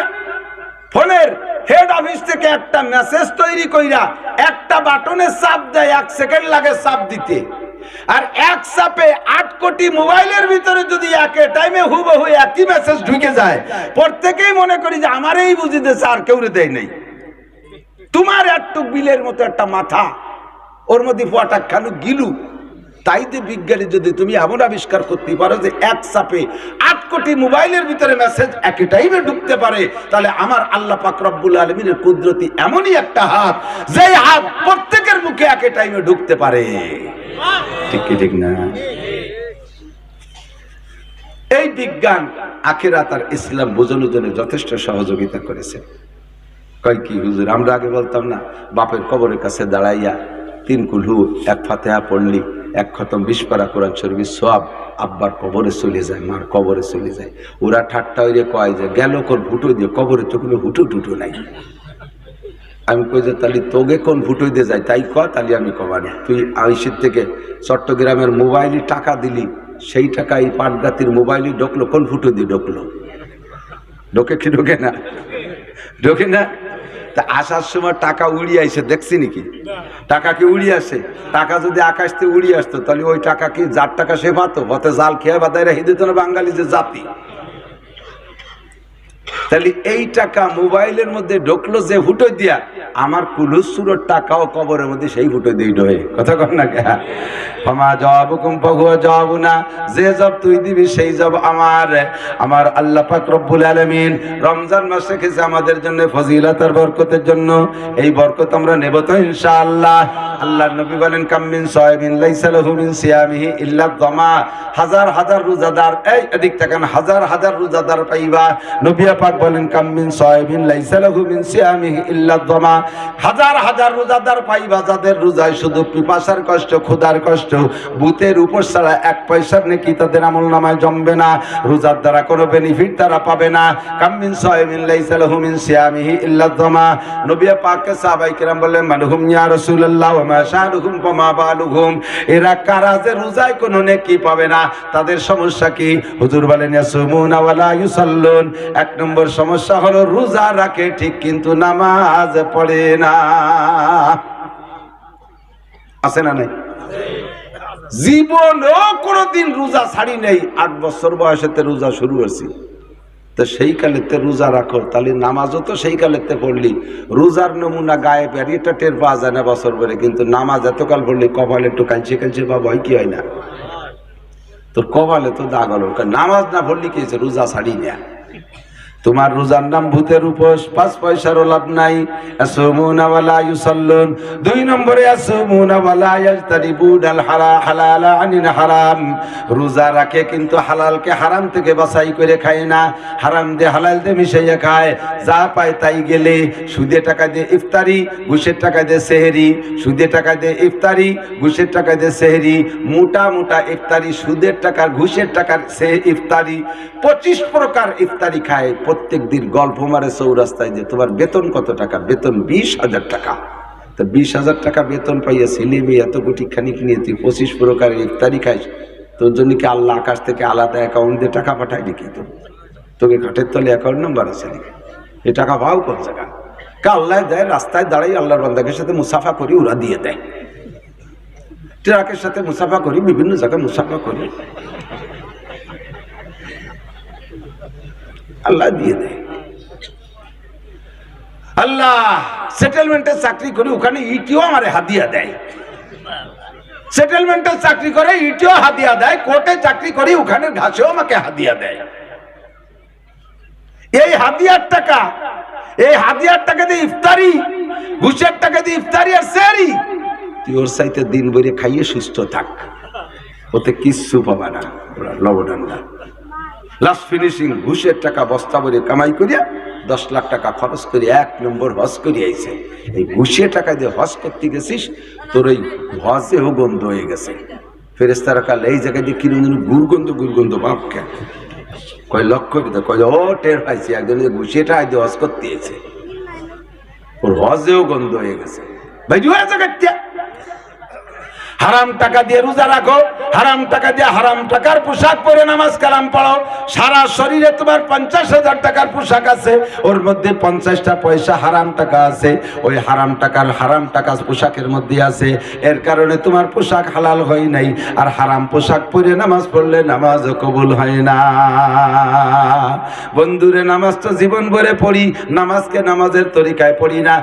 ফোনের হেড অফিস থেকে একটা মেসেজ তৈরি কইরা একটা বাটনে চাপ দেয়, 1 সেকেন্ড লাগে চাপ দিতে। আর এক চাপে 8 কোটি মোবাইলের ভিতরে যদি একে টাইমে হুবহু একই মেসেজ ঢুকে যায়, প্রত্যেকেই মনে করি যে আমারই বুঝিতেছে, আর কেউ দেয় নাই। তোমার একটু বিলের মতো একটা মাথা, ওর মধ্যে ফটাক খানু গিলু। তাই যে বিজ্ঞানী যদি তুমি এমন আবিষ্কার করতে পারো যে এক চাপে 8 কোটি মোবাইলের ভিতরে মেসেজ একই টাইমে ঢুকতে পারে, তাহলে আমার আল্লাহ পাক রব্বুল আলামিনের কুদরতি এমনই একটা হাত, যে হাত প্রত্যেকের মুখে একই টাইমে ঢুকতে পারে। ঠিক কি ঠিক না? এই বিজ্ঞান আখিরাত আর ইসলাম বোঝানোর জন্য যথেষ্ট সহযোগিতা করেছে। কয় কি হুজুর, আমরা আগে বলতাম না বাপের কবরের কাছে দাঁড়াইয়া 3 কুলহু 1 ফাতিহা পড়লি 1 খতম 20 পারা কোরআন শরীফের সওয়াব আব্বার কবরে চলে যায়, মার কবরে চলে যায়। ওরা ঠাট্টা হইলে কয় যে গেল কোন ফুটো দিয়ে, কবরে তো কোনো হুটো টুটো নাই। আমি কই যে তাহলে তোকে কোন ফুটো দিয়ে যায় তাই কয়, তাহলে আমি কবানি। তুই আইসির থেকে চট্টগ্রামের মোবাইলে টাকা দিলি, সেই টাকা এই পাটগাতির মোবাইলে ঢুকলো, কোন ফুটো দিয়ে ঢুকলো? ঢোকে কি ঢোকে না? ঢোকে না। তা আসার সময় টাকা উড়িয়ে আইসে দেখছি নাকি? টাকা কি উড়িয়ে আসে? টাকা যদি আকাশ থেকে উড়িয়ে আসতো তাহলে ওই টাকা কি যার টাকা সে পাতো? পথে জাল খেয়ে বাদায় রেখে দিত না বাঙালি যে জাতি। তাহলে এই টাকা মোবাইলের মধ্যে ঢুকলো যে ফুটো দিয়া, আমার কুলুসুরের টাকাও কবরের মধ্যে সেই ফুটো দিয়ে ঢোকে। কথা কর না? ফামা জওয়াবুকুম ফাহুয়া জওয়াবুনা, যে জব তুই দিবি সেই জব আমার আল্লাহ পাক রব্বুল আলামিন রমজান মাস রেখেছে আমাদের জন্য ফজিলত আর বরকতের জন্য। এই বরকত আমরা নেব তো ইনশাআল্লাহ। আল্লাহর নবী বলেন কাম মিন সায়মিন লাইসা লাহু মিন সিয়ামিহি ইল্লা দমা, হাজার হাজার রোজাদার, এই এদিক তাকান, হাজার হাজার রোজাদার পাইবা। নবী পাক বলেন কাম মিন সায়মিন লাইসা লাহু মিন সিয়ামিহি ইল্লা দমা, হাজার হাজার রোজাদার পাইবা যাদের রোজায় শুধু পিপাসার কষ্ট, ক্ষুধার কষ্ট, ভূতের উপর ছাড়া এক পয়সার নেকি তাদের আমলনামায় জমবে না, রোজার দ্বারা কোনো বেনিফিট তারা পাবে না। কাম মিন সায়মিন লাইসা লাহু মিন সিয়ামিহি ইল্লা দমা। নবী পাককে সাহাবায়ে কেরাম বললেন মানহুম ইয়া রাসূলুল্লাহ ওয়া মা শানুহুম ওয়া মা বালুহুম, এরা কারা যে রোজায় কোনো নেকি পাবে না, তাদের সমস্যা কি? হুজুর বলেন ইয়াসুমুনা ওয়া লা ইউসাল্লুন, এক নম্বর সমস্যা হলো রোজা রাখে ঠিক কিন্তু নামাজ পড়ে না। আছে না নাই? জীবনও কোনোদিন রোজা ছাড়ি নেই, 8 বছর বয়সেতে রোজা শুরু হয়েছি, তো সেই কালেতে রোজা রাখো, তাহলে নামাজও তো সেই কালেতে পড়লি। রোজার নমুনা গায়ে পেরি, এটা টের পাওয়া যায় না বছর পরে, কিন্তু নামাজ এতকাল পড়লি কপালে একটু কাঁচে কাঁচে বা ভয় কি হয় না? তোর কপালে তো দাগ হলো, নামাজ না পড়লি কি হয়েছে? রোজা ছাড়ি না। তোমার রোজার নাম ভূতের উপোস, 5 পয়সারও লাভ নাই। আসুমুনা ওয়া লা ইউসাল্লুন, 2 নম্বরে আসুমুনা ওয়া লা ইয়াজতানিবুনাল হালাল আনিল হারাম, রোজা রাখে কিন্তু হালালকে হারাম থেকে বাছাই করে খায় না, হারাম দিয়ে হালাল দিয়ে মিশাইয়া খায়। যা পায় তাই গেলে, সুদে টাকা দিয়ে ইফতারি, ঘুষের টাকা দিয়ে সেহরি, সুদে টাকা দিয়ে ইফতারি, ঘুষের টাকা দিয়ে সেহরি, মোটা মোটা ইফতারি, সুদের টাকার ঘুষের টাকার সে ইফতারি, 25 প্রকার ইফতারি খায়। প্রত্যেক দিন গল্প মারে চৌরাস্তায় যে তোমার বেতন কত টাকা? বেতন 20,000 টাকা। তো 20,000 টাকা বেতন পাইয়া ছেলে মেয়ে এত কোটি খানিক নিয়ে তুই 25 প্রকারের ইফতারি খাইস, তোর জন্য কি আল্লাহ আকাশ থেকে আলাদা অ্যাকাউন্ট দিয়ে টাকা পাঠায় নাকি? তোকে ঘাটের তলে অ্যাকাউন্ট নাম্বার আছে নাকি? এই টাকা পাও কোন জায়গা? আল্লাহ দেয়, রাস্তায় দাঁড়াই আল্লাহর বান্দাকের সাথে মুসাফা করি, ওরা দিয়ে দেয়। ট্রাকের সাথে মুসাফা করি, বিভিন্ন জায়গায় মুসাফা করি, আল্লাহ দিয়ে দেয়। আল্লাহ সেটেলমেন্টের চাকরি করি, ওখানে ইটিও আমারে হাদিয়া দেয়। সেটেলমেন্টের চাকরি করে ইটিও হাদিয়া দেয়, কোর্টে চাকরি করি, ওখানে ঘাসেও আমাকে হাদিয়া দেয়। এই হাদিয়ার টাকা, এই হাদিয়ার টাকা দিয়ে ইফতারি, ঘুষের টাকা দিয়ে ইফতারি আর সেহরি, তুই ওর চাইতে দিন ভরে খাইয়ে সুস্থ থাক, ওতে কিচ্ছু পাবা না। লবডান্ডা লাস্ট ফিনিশিং, ঘুষের টাকা বস্তা ভরে কামাই করিয়া 10 লাখ টাকা খরচ করে 1 নম্বর হজ করি আইছে। এই ঘুষের টাকা দিয়ে হজ করতে গেছিস, তোর ওই হজেও গন্ধ হয়ে গেছে। ফেরেশতারা কাল এই জায়গায় দিয়ে কিরম গুরগন্ধ বাপকে কয় লক্ষ্য কি? কয় ও টের পাইছি, একজন ঘুষিয়ে টাকা দিয়ে হজ করতে এসে ওর হজেও গন্ধ হয়ে গেছে। ভাই হারাম টাকা দিয়ে রোজা রাখো, হারাম টাকা দিয়ে হারাম টাকার পোশাক পরে নামাজ কালাম পড়ো। সারা শরীরে তোমার 50,000 টাকার পোশাক আছে, ওর মধ্যে 50টা পয়সা হারাম টাকা আছে, ওই হারাম টাকা পোশাকের মধ্যে আছে। এর কারণে তোমার পোশাক হালাল হয় নাই, আর হারাম পোশাক পরে নামাজ পড়লে নামাজ কবুল হয় না। বন্ধুরে, নামাজ তো জীবন ভরে পড়ি, নামাজকে নামাজের তরিকায় পড়ি না,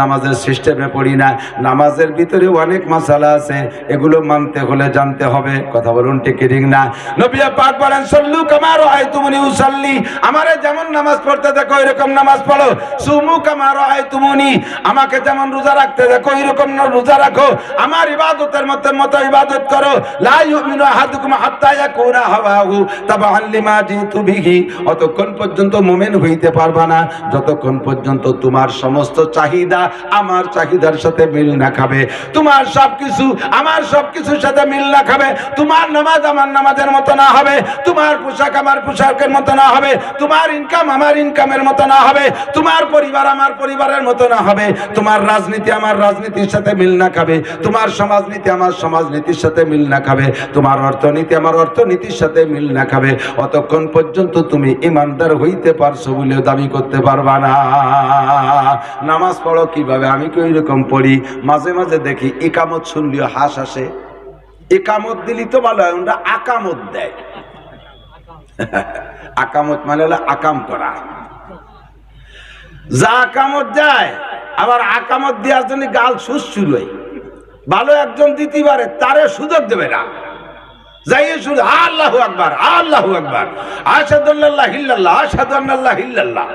নামাজের সিস্টেমে পড়ি না। নামাজের ভিতরে অনেক মাসালা আছে, এগুলো মানতে হলে জানতে হবে। কথা বলুন ঠিক ঠিক না? নবী পাক বলেন সাল্লু কামা রাআইতুমুনি উসাল্লি, আমারে যেমন নামাজ পড়তে দেখো এরকম নামাজ পড়ো। সুমু কামা রাআইতুমুনি, আমাকে যেমন রোজা রাখতে দেখো এরকম রোজা রাখো। আমার ইবাদতের মতো ইবাদত করো। লা ইউমিনু আহাদুকুম হাত্তা ইয়াকুনা হাওয়াহু তাবাআন লিমা জিতু বিহি, অতক্ষণ পর্যন্ত মুমিন হইতে পারবা না যতক্ষণ পর্যন্ত তোমার সমস্ত চাহিদা আমার চাহিদার সাথে মিল না খাবে, তোমার সবকিছু আমার সবকিছুর সাথে মিল না খাবে, তোমার নামাজ আমার নামাজের মতো না হবে, তোমার পোশাক আমার পোশাকের মতো না হবে, তোমার ইনকাম আমার ইনকামের মতো না হবে, তোমার পরিবার আমার পরিবারের মতো না হবে, তোমার রাজনীতি আমার রাজনীতির সাথে মিল না খাবে, তোমার সমাজনীতি আমার সমাজনীতির সাথে মিল না খাবে, তোমার অর্থনীতি আমার অর্থনীতির সাথে মিল না খাবে, অতক্ষণ পর্যন্ত তুমি ইমানদার হইতে পারছো বলে দাবি করতে পারবা না। নামাজ পড়ো কিভাবে? আমি কি ওইরকম পড়ি? মাঝে মাঝে দেখি ইকামত শুনলেও হাস আসে। একামত দিলি তো ভালো হয়, ওরা আকামত দেয়। আকামত মানে হলো আকাম করা, যা আকামত দেয়, আবার আকামত দেওয়ার জন্য গাল সুস শুরু হয়। ভালো একজন দিতে পারে, তারে সুযোগ দেবে না। যাইয়ে শুধু আল্লাহু আকবার, আল্লাহু আকবার, আশহাদু আল্লা ইল্লাল্লাহ, আশহাদু আন্নাল্লাহ ইল্লাল্লাহ,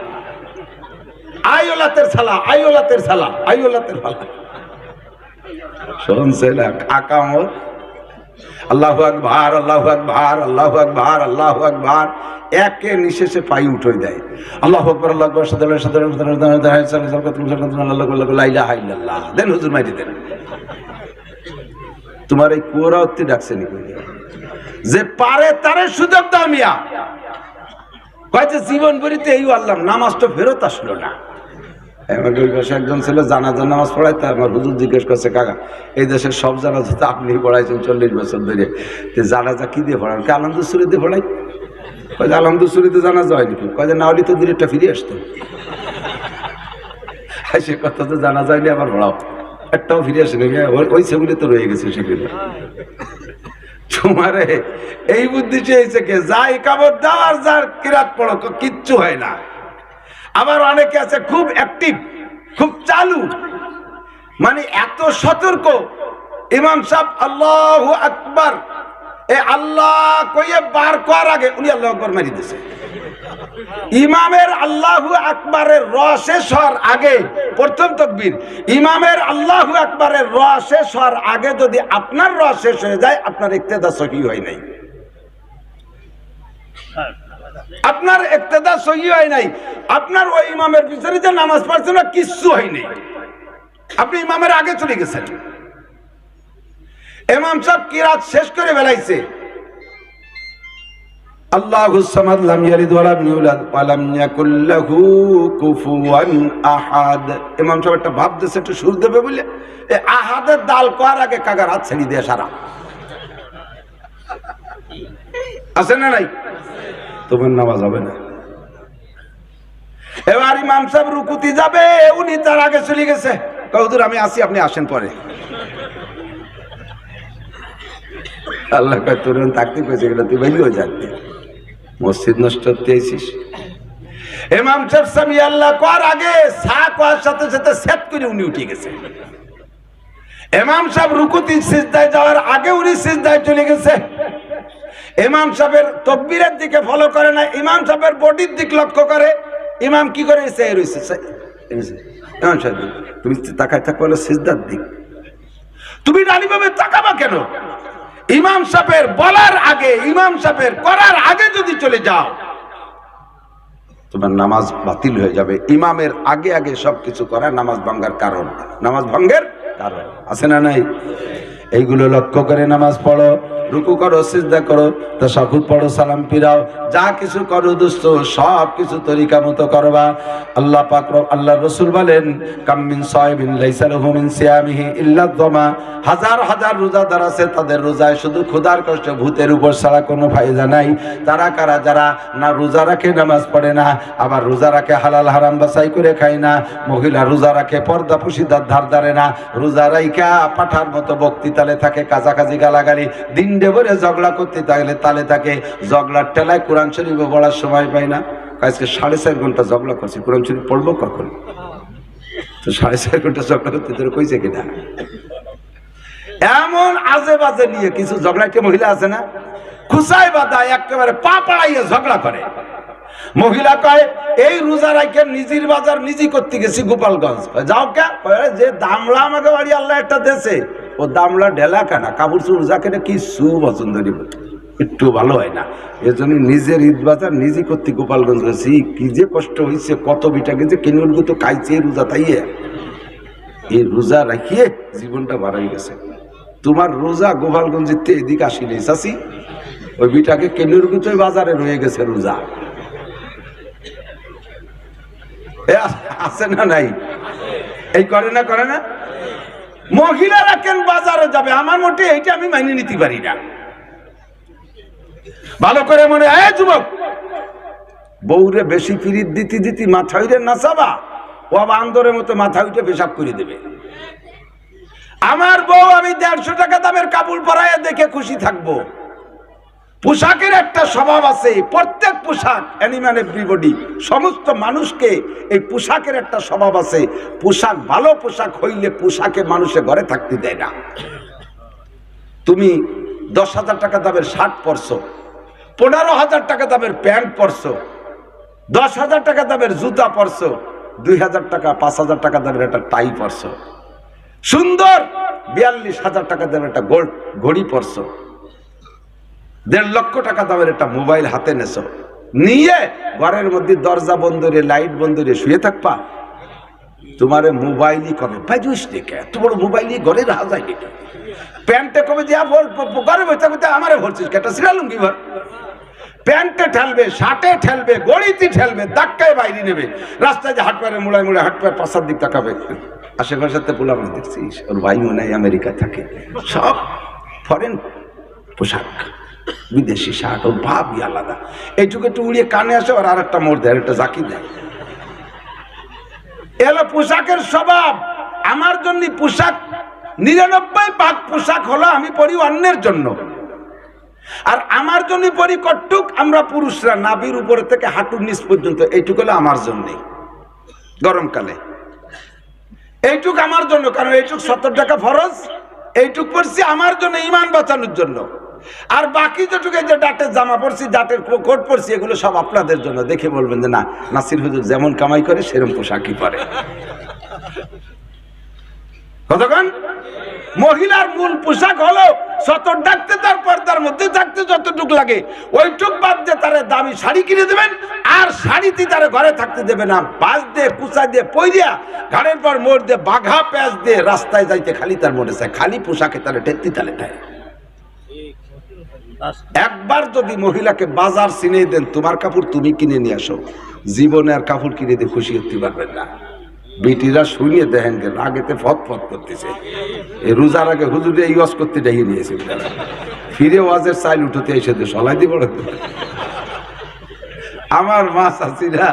আইওলাতের সালাম, আইওলাতের সালাম, আইওলাতের সালাম। শুনছে না আকামত, আল্লাহু আকবার, আল্লাহু আকবার, আল্লাহু আকবার, আল্লাহু আকবার, একে নিশেষে পাই উঠে দেয়। আল্লাহু আকবার, আল্লাহু আকবার, লা ইলাহা ইল্লাল্লাহ। দেন হুজুর মাইরি দেন। তোমার এই কুয়ারা অতি ডাকছে নি, যে পারে তারে সুযোগ দাও মিয়া। কয়েছে জীবন বরিতে এই আল্লাহ, নামাজ তো ফেরত আসলো না। একজন ছিল জানাজার নামাজ পড়াইতে, আমার হুজুর জিজ্ঞেস করছে, কাকা এই দেশের সব জানাজা তো আপনি পড়াইছেন 40 বছর ধরে, জানাজা কি দিয়ে পড়ান? আলহামদুল সুরিতে পড়াই। কয়ে আলহামদুল সুরিতে জানাজা হয় নাকি? কয়ে না হলে তো দূরেরটা ফিরে আসতো। সে কথা তো জানা যায়নি, আবার পড়াও একটাও ফিরে আসে নাকি? ওই সেগুলি তো রয়ে গেছে সেগুলো। তোমারে এই বুদ্ধি চেয়েছে কে? যাই কাবর দাও আর যার কিরাত পড়ো, কিচ্ছু হয় না। আবার অনেকে আছে খুব অ্যাক্টিভ, খুব চালু, মানে এত সতর্ক। ইমাম সাহেব আল্লাহু আকবার, এ আল্লাহ কইয়ে বার করার আগে উনি আল্লাহু আকবার মারি দিয়েছে। ইমামের আল্লাহু আকবারের র শেষ হওয়ার আগে, প্রথম তাকবীর, ইমামের আল্লাহু আকবারের র শেষ হওয়ার আগে যদি আপনার র শেষ হয়ে যায়, আপনার ইক্তেদা সহিহ হয় নাই। আপনার ইক্তেদা সহিহ হয় নাই। আপনার ওই ইমামের পিছনে যে নামাজ পড়ছেন না, কিচ্ছু হয়নি, আপনি ইমামের আগে চলে গেছেন। ইমাম সাহেব কিরাত শেষ করে বেলাইছে, আল্লাহুস সামাদ লাম ইয়ালিদ ওয়া লাম ইউলাদ ওয়া লাম ইয়াকুল লাহু কুফুয়ান আহাদ। ইমাম সাহেব একটা ভাব দিয়েছে, একটু সুর দেবে বলে এই আহাদের দাল করার আগে কাকার হাত ছেড়ে দিয়ে সারা আছে না নাই? তোমার নামাজ হবে না। এবার ইমাম সাহেব রুকুতে যাবে, উনি তার আগে চলে গেছে, হুজুর আমি আসি, আপনি আসেন পরে। আল্লাহ কয় তোর থাকতে পেয়েছে, এগুলো তুই বেরিয়েও যাচ্ছি, মসজিদ নষ্ট করতে এসেছিস। ইমাম সাহেব সামি আল্লাহ কর আগে সা করার সাথে সাথে সেট করে উনি উঠে গেছে। ইমাম সাহেব রুকুতে সিজদায় যাওয়ার আগে উনি সিজদায় চলে গেছে। ইমাম সাহেবের তাকবীরের দিকে ফলো করে না, ইমাম সাহেবের বডির দিক লক্ষ্য করে। ইমাম কি করে এসে রইছে? ইমাম সাহেব তুমি তাকায় থাকো হলো সিজদার দিক, তুমি ডানিভাবে তাকাবা কেন? ইমাম সাহেবের বলার আগে, ইমাম সাহেবের করার আগে যদি চলে যাও, তোমার নামাজ বাতিল হয়ে যাবে। ইমামের আগে আগে সবকিছু করা নামাজ ভাঙ্গার কারণ, নামাজ ভঙ্গের কারণ আছে না নাই? এইগুলো লক্ষ্য করে নামাজ পড়ো, রুকু করো, সিজদা করো, তাশাহুদ পড়ো, সালাম ফিরাও, যা কিছু করো দোস্ত সব কিছু তরিকা মতো করবা। আল্লাহ পাক আল্লাহর রাসূল বলেন, কাম মিন সাইবিন লাইসা লাহু মিন সিয়ামিহি ইল্লা যামা। হাজার হাজার রোজাদার আছে, তাদের রোজায় শুধু ক্ষুধার কষ্ট, ভূতের উপর ছাড়া কোনো ফায়দা নাই। তারা কারা? যারা না রোজা রাখে, নামাজ পড়ে না, আবার রোজা রাখে হালাল হারাম বাছাই করে খায় না, মহিলা রোজা রাখে পর্দা পুশিদার ধার ধারে না, রোজা রাইখা পাঠার মতো বক্তৃতালে থাকে, কাজাকাজি গালাগালি, দিন ডেবরে ঝগড়া করতে থাকলে তালে থাকে, ঝগড়ার টেলায় কোরআন শরীফ পড়ার সময় পাই না। আজকে 4.5 ঘন্টা ঝগড়া করছি, কোরআন শরীফ পড়বো কখন? তো 4.5 ঘন্টা ঝগড়া করতে তোর কইছে কিনা? এমন আজে বাজে নিয়ে কিছু ঝগড়াকে মহিলা আছে না, খুসাই বাদা একেবারে পা পাড়াইয়ে ঝগড়া করে। মহিলা কয় এই রোজা রাখে নিজের বাজার নিজে করতে গেছি গোপালগঞ্জ। যাও কে? যে দামলা আমাকে বাড়ি আল্লাহ একটা দেশে, ও দামলা ঢেলা কেনা, কাপড় চুপ রোজা কেনা কিছু পছন্দ নিব, একটু ভালো হয় না। এর জন্য নিজের ঈদ বাজার নিজে করতে গোপালগঞ্জ গেছি। কি যে কষ্ট হয়েছে, কত বিটাকে যে কিনুর তো খাইছে রোজা, তাইয়ে এই রোজা রাখিয়ে জীবনটা বাড়াই গেছে। তোমার রোজা গোপালগঞ্জের এদিকে আসিনি চাষি, ওই বিটাকে কেনুর গুতোই বাজারে রয়ে গেছে রোজা। আছে না নাই? এই করে না, করে না? মহিলারা কেন বাজারে যাবে? আমার মোটে এইটা আমি মাইনে নিতে পারি না। ভালো করে মনে হয় যুবক, বউরে বেশি ফিরিত দিতে দিতে মাথা উঠে নাচাবা, ও আবার আন্দরের মতো মাথা উঠে পেশাব করে দেবে। আমার বউ আমি 150 টাকা দামের কাপড় পরাইয়া দেখে খুশি থাকবো, পোশাকের একটা স্বভাব আছে, প্রত্যেক পোশাক অ্যানিম্যাল এভরিবডি, সমস্ত মানুষকে এই পোশাকের একটা স্বভাব আছে। পোশাক ভালো পোশাক হইলে পোশাকে মানুষে ঘরে থাকতে দেয় না। তুমি 10,000 টাকা দামের শার্ট পরছো, 15,000 টাকা দামের প্যান্ট পরছো, 10,000 টাকা দামের জুতা পরছো, 2,000 টাকা 5,000 টাকা দামের একটা টাই পরছো, সুন্দর 42,000 টাকা দামের একটা গোল্ড ঘড়ি পরছো, 1.5 লক্ষ টাকা দামের একটা মোবাইল হাতে নেছো, নিয়ে ঘরের মধ্যে দরজা বন্ধ রে লাইট বন্ধ রে শুয়ে থাকবা। তোমারে মোবাইলই কবে বাজুস দেখে এত বড় মোবাইলই ঘরে রাখা যায় না। প্যান্টে কবে যে ঘরে বসে থাকতে আমারে ভরছিস কেটা সিরালুঙ্গি ভর। প্যান্টে ঠেলবে, শার্টে ঠেলবে, গড়িতে ঠেলবে, ধাক্কায় বাইরে নেবে, রাস্তায় যে হাট পারে মুড়ায় মুড়ায় হাট পায়ে পাশার দিক তাকাবে। আশেপাশে পোলা মানে দেখছিস ওর ভাই মনে হয় আমেরিকা থাকে, সব ফরেন পোশাক, বিদেশি শার্ট, ওর ভাবই আলাদা। এইটুকু একটু উড়িয়ে কানে আসে আর একটা মোড় দেয়, একটা জাকি দেয়। এলো পোশাকের স্বভাব। আমার জন্য পোশাক 99% পোশাক হলো আমি পরি অন্যের জন্য, আর আমার জন্য পরি কটুক আমরা পুরুষরা নাভির উপরে থেকে হাঁটুর নিচ পর্যন্ত, এইটুক হলো আমার জন্য গরমকালে, এইটুক আমার জন্য, কারণ এইটুক 70 টাকা ফরজ, এইটুক পড়ছি আমার জন্য ইমান বাঁচানোর জন্য। আর বাকি যেটুকু যে ডাটের জামা পরছি, ডাটের কোট পরছি, এগুলো সব আপনাদের জন্য। দেখে বলবেন যে না, নাসির হুজুর যেমন কামাই করে সেরকম পোশাকই পরে। কতক্ষণ মহিলার মূল পোশাক হলো সতর ডাকতে, তার পর্দার মধ্যে থাকতে যতটুক লাগে ওইটুক বাদ দিয়ে তারা দামি শাড়ি কিনে দেবেন, আর শাড়িতে তারা ঘরে থাকতে দেবে না। বাস দিয়ে কুচা দিয়ে পইরিয়া ঘাড়ের পর মোড় দিয়ে বাঘা প্যাঁচ দিয়ে রাস্তায় যাইতে খালি তার মনে চায়, খালি পোশাকে তারা টেকতে তালে দেয়। একবার যদি মহিলাকে বাজার চিনে দেন, তোমার কাপড় তুমি কিনে নিয়ে আসো, জীবনে আর কাপড় কিনে দিয়ে খুশি হতে পারবেন না। বিটিরা শুনিয়ে দেখেন যে আগেতে ফত ফত করতেছে, এই রোজার আগে হুজুরে এই ওয়াজ করতে ডেকে নিয়েছে, ফিরে ওয়াজের চাইল উঠতে এসে সলাই দিব। আমার মা চাচিরা